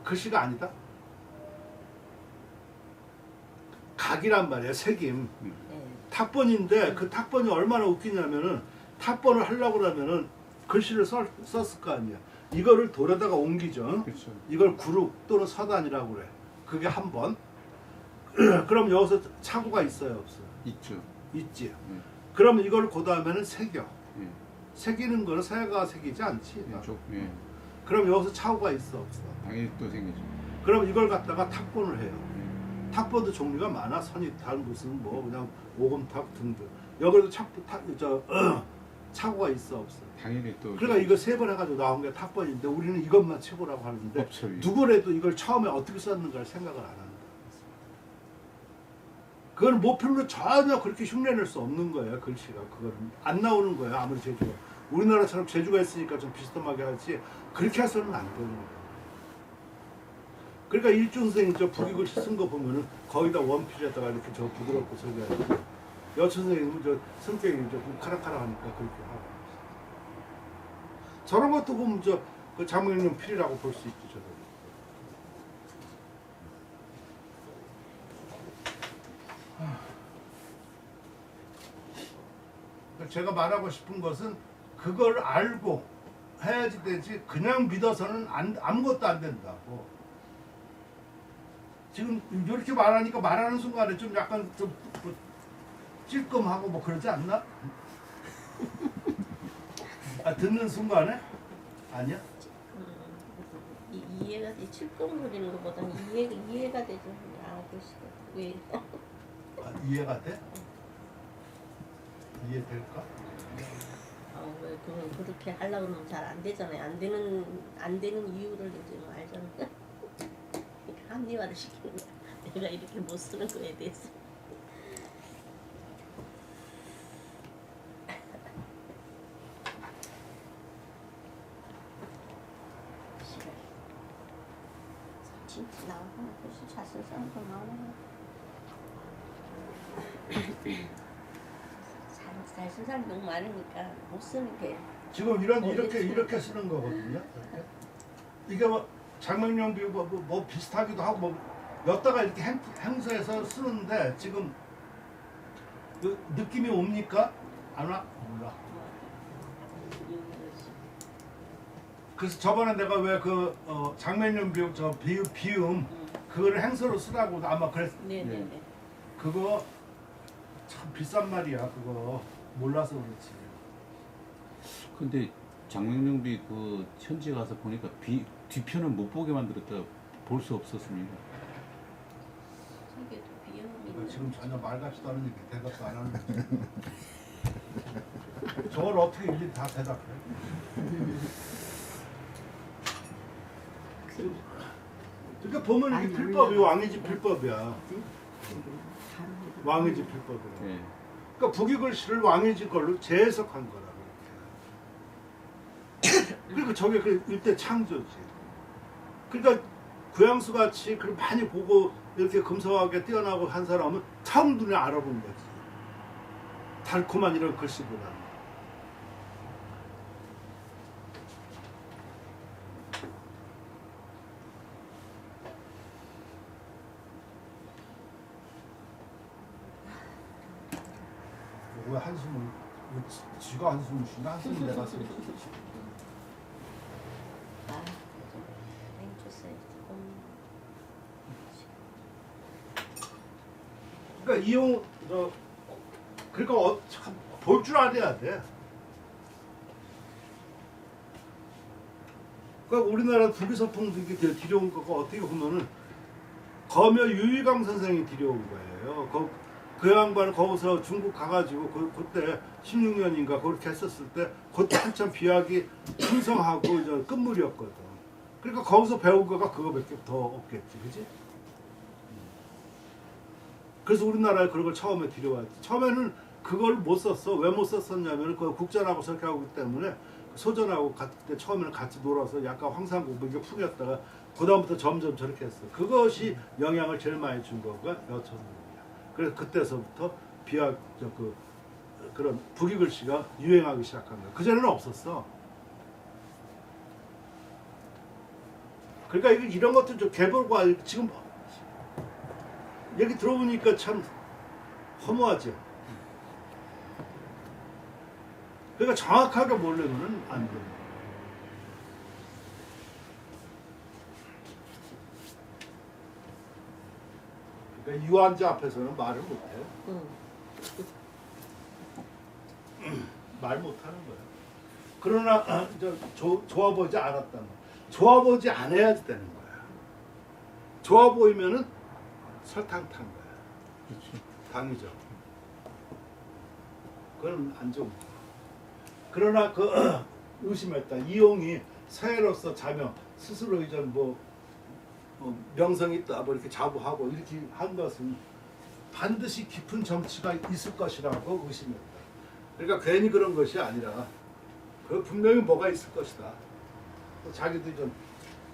글씨가 아니다. 각이란 말이야. 색임. 네. 탁본인데 그 탁본이 얼마나 웃기냐면은 탁본을 하려고 그러면은 글씨를 썼을 거 아니야. 이거를 돌에다가 옮기죠. 그렇죠. 이걸 구룩 또는 서단이라고 그래. 그게 한 번. 그럼 여기서 차고가 있어요, 없어요? 있죠. 있지. 네. 그러면 이걸 그 다음에는 새겨. 예. 새기는 거는 새가 새기지 않지. 예. 그럼 여기서 차고가 있어, 없어? 당연히 또 생기죠. 그럼 이걸 갖다가 탁본을 해요. 예. 탁본도 종류가 많아. 선입탁 무슨 뭐 그냥 오금탁 등등. 여기도 차고가 있어, 없어? 당연히 또 그러니까 이거 세 번 해가지고 나온 게 탁본인데 우리는 이것만 최고라고 하는데 없죠. 예. 누구라도 이걸 처음에 어떻게 썼는가를 생각을 안 한다. 그건 모필로 전혀 그렇게 흉내낼 수 없는 거예요. 글씨가 그건 안 나오는 거예요. 아무리 제주가 우리나라처럼 제주가 있으니까 좀 비스듬하게 하지 그렇게 해서는 안 되는 거예요. 그러니까 일준 선생님 저 북이 글씨 쓴 거 보면은 거의 다 원필에다가 이렇게 저 부드럽고 저기 하고 여천 선생님은 저 성격이 좀 카락카락하니까 그렇게 하고 저런 것도 보면 저 그 장모님 필이라고 볼 수 있죠. 저도. 제가 말하고 싶은 것은 그걸 알고 해야지 되지 그냥 믿어서는 아무것도 안 된다고. 지금 이렇게 말하니까 말하는 순간에 좀 약간 좀 뭐 찔끔하고 뭐 그러지 않나? 아, 듣는 순간에? 아니야? 이해가 돼. 칠공 그리는 것보다는 이해가 되죠. 아, 글씨가 왜? 아, 이해가 돼? 이해될까? 왜 그럼 그렇게 하려고 하면 잘 안 되잖아요. 안 되는 이유를 이제 뭐 알잖아요. 합리화를 시키는 거야. 내가 이렇게 못 쓰는 거에 대해서. 진짜 나와. 글씨 잘 쓰는 사람도 많아. 잘 쓰는 사람이 너무 많으니까 못 쓰는 게. 지금 이렇게 쓰는 거거든요. 이렇게. 이게 뭐 장명령 비유 뭐 비슷하기도 하고 뭐 였다가 이렇게 행사해서 쓰는데 지금 그 느낌이 옵니까? 안 와? 몰라. 그래서 저번에 내가 왜 그 장면용 비유 저 비음 그거를 행서로 쓰라고 아마 그랬. 네네네. 그거 참 비싼 말이야. 그거 몰라서 그렇지. 근데 장명룡비 그 현지 가서 보니까 뒤편은 못 보게 만들었다. 볼 수 없었습니다. 세계도 비염이. 이거 지금 전혀 말 같지도 않은 얘기 대답도 안 하는 거지. 저걸 어떻게 일일이 다 대답해? 그러니까 보면 이게 아니, 필법이 왕의 집 필법이야. 왕의 집 필법이야. 예. 그러니까 북이 글씨를 왕의 집 걸로 재해석한 거라 그렇게. 그리고 저게 그 일대 창조지. 그러니까 구양수 같이 그 많이 보고 이렇게 금성하게 뛰어나고 한 사람은 처음 눈에 알아본 거지. 달콤한 이런 글씨보다는. 왜 한숨을 왜 지가 한숨을 쉬나? 한숨은 내가 쓰지. 아, 땡줬어요. 그러니까 이용 그러니까 볼 줄 알아야 돼. 그러니까 우리나라 북이서풍 들여온 거가 어떻게 보면은 거며 유희광 선생이 들여온 거예요. 그 양반은 거기서 중국 가가지고 그때 16년인가 그렇게 했었을 때 그때 한참 비약이 풍성하고 이제 끝물이었거든. 그러니까 거기서 배운 거가 그거밖에 더 없겠지, 그지? 그래서 우리나라에 그런 걸 처음에 들여왔지. 처음에는 그걸 못 썼어. 왜 못 썼었냐면 그 국전하고 저렇게 하고 있기 때문에 소전하고 그때 처음에는 같이 놀아서 약간 황산고무 이게 풍겼다가 그다음부터 점점 저렇게 했어. 그것이 영향을 제일 많이 준 거가 여천문이야. 그래서 그때서부터 비약 그런 북이글씨가 유행하기 시작한 거야. 그 전에는 없었어. 그러니까 이런 것도 좀 개발과 지금 얘기 들어보니까 참 허무하죠. 그러니까 정확하게 모르면은 안 돼. 그러니까 유한자 앞에서는 말을 못해. 말 못하는 거야. 그러나 좋아보지 않았다는 거. 좋아보지 않아야 되는 거야. 좋아 보이면은 설탕 탄 거야. 그렇죠. 당이죠. 그건 안 좋은 거야. 그러나 의심했다. 이용이 서해로서 자명 스스로 이전 명성이 있다 뭐 이렇게 자부하고 이렇게 한 것은 반드시 깊은 정치가 있을 것이라고 의심했다. 그러니까 괜히 그런 것이 아니라 그 분명히 뭐가 있을 것이다. 자기도 좀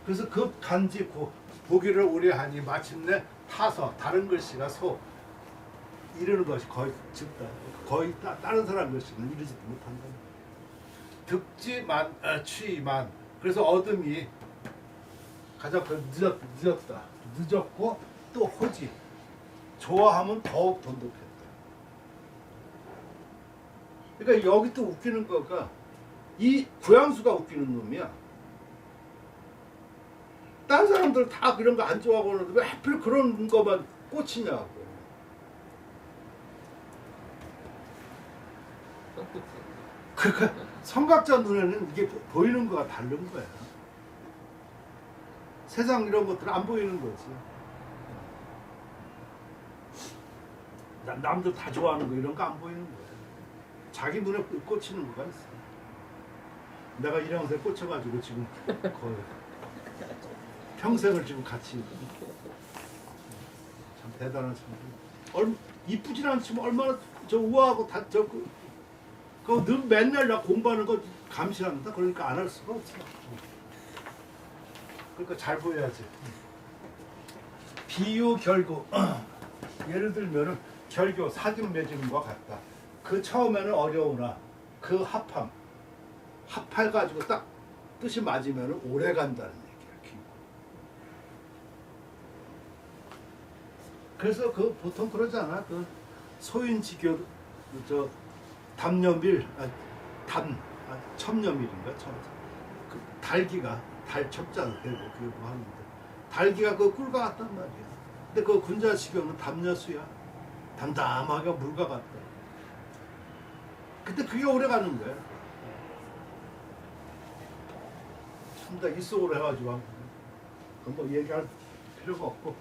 그래서 그 간지 보기를 오래 하니 마침내 타서 다른 글씨가 이르는 것이 거의 즉다. 거의 다른 사람 글씨는 이르지도 못한다. 득지만 취만 그래서 어둠이 가장 늦었다. 늦었고 또 호지 좋아하면 더욱 돈독했다. 그러니까 여기 또 웃기는 거가 이 구양수가 웃기는 놈이야. 다른 사람들 다 그런 거 안 좋아하고 그러는데 왜 하필 그런 거만 꽂히냐고. 그러니까 성각자 눈에는 이게 보이는 거가 다른 거야. 세상 이런 것들은 안 보이는 거지. 남들 다 좋아하는 거 이런 거 안 보이는 거야. 자기 눈에 꽂히는 거가 있어. 내가 이런 데 꽂혀가지고 지금 거의 평생을 지금 같이 참 대단한 친구. 이쁘진 않지만 얼마나 우아하고 늘 맨날 나 공부하는 거 감시한다. 그러니까 안 할 수가 없어. 그러니까 잘 보여야지. 비유 결구 예를 들면은 결교 사귐 맺는 것 같다. 그 처음에는 어려우나 그 합해가지고 딱 뜻이 맞으면 오래 간다는 얘기야. 그래서 보통 그러잖아. 소인지교 담녀밀 첨녀밀인가 그 달기가 달첩자는 되고 그게 뭐 하는데 달기가 꿀과 같단 말이야. 근데 군자시교는 담녀수야. 담담하게 물과 같다. 근데 그게 오래 가는 거야. 참 다 입속으로 해가지고 뭐 얘기할 필요가 없고.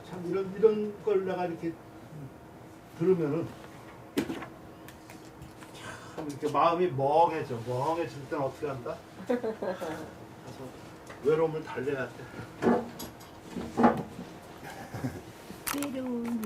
참 이런 걸 내가 이렇게 들으면은 참 이렇게 마음이 멍해져. 멍해질 때는 어떻게 한다? 그래서 외로움을 달래야 돼. 때려오는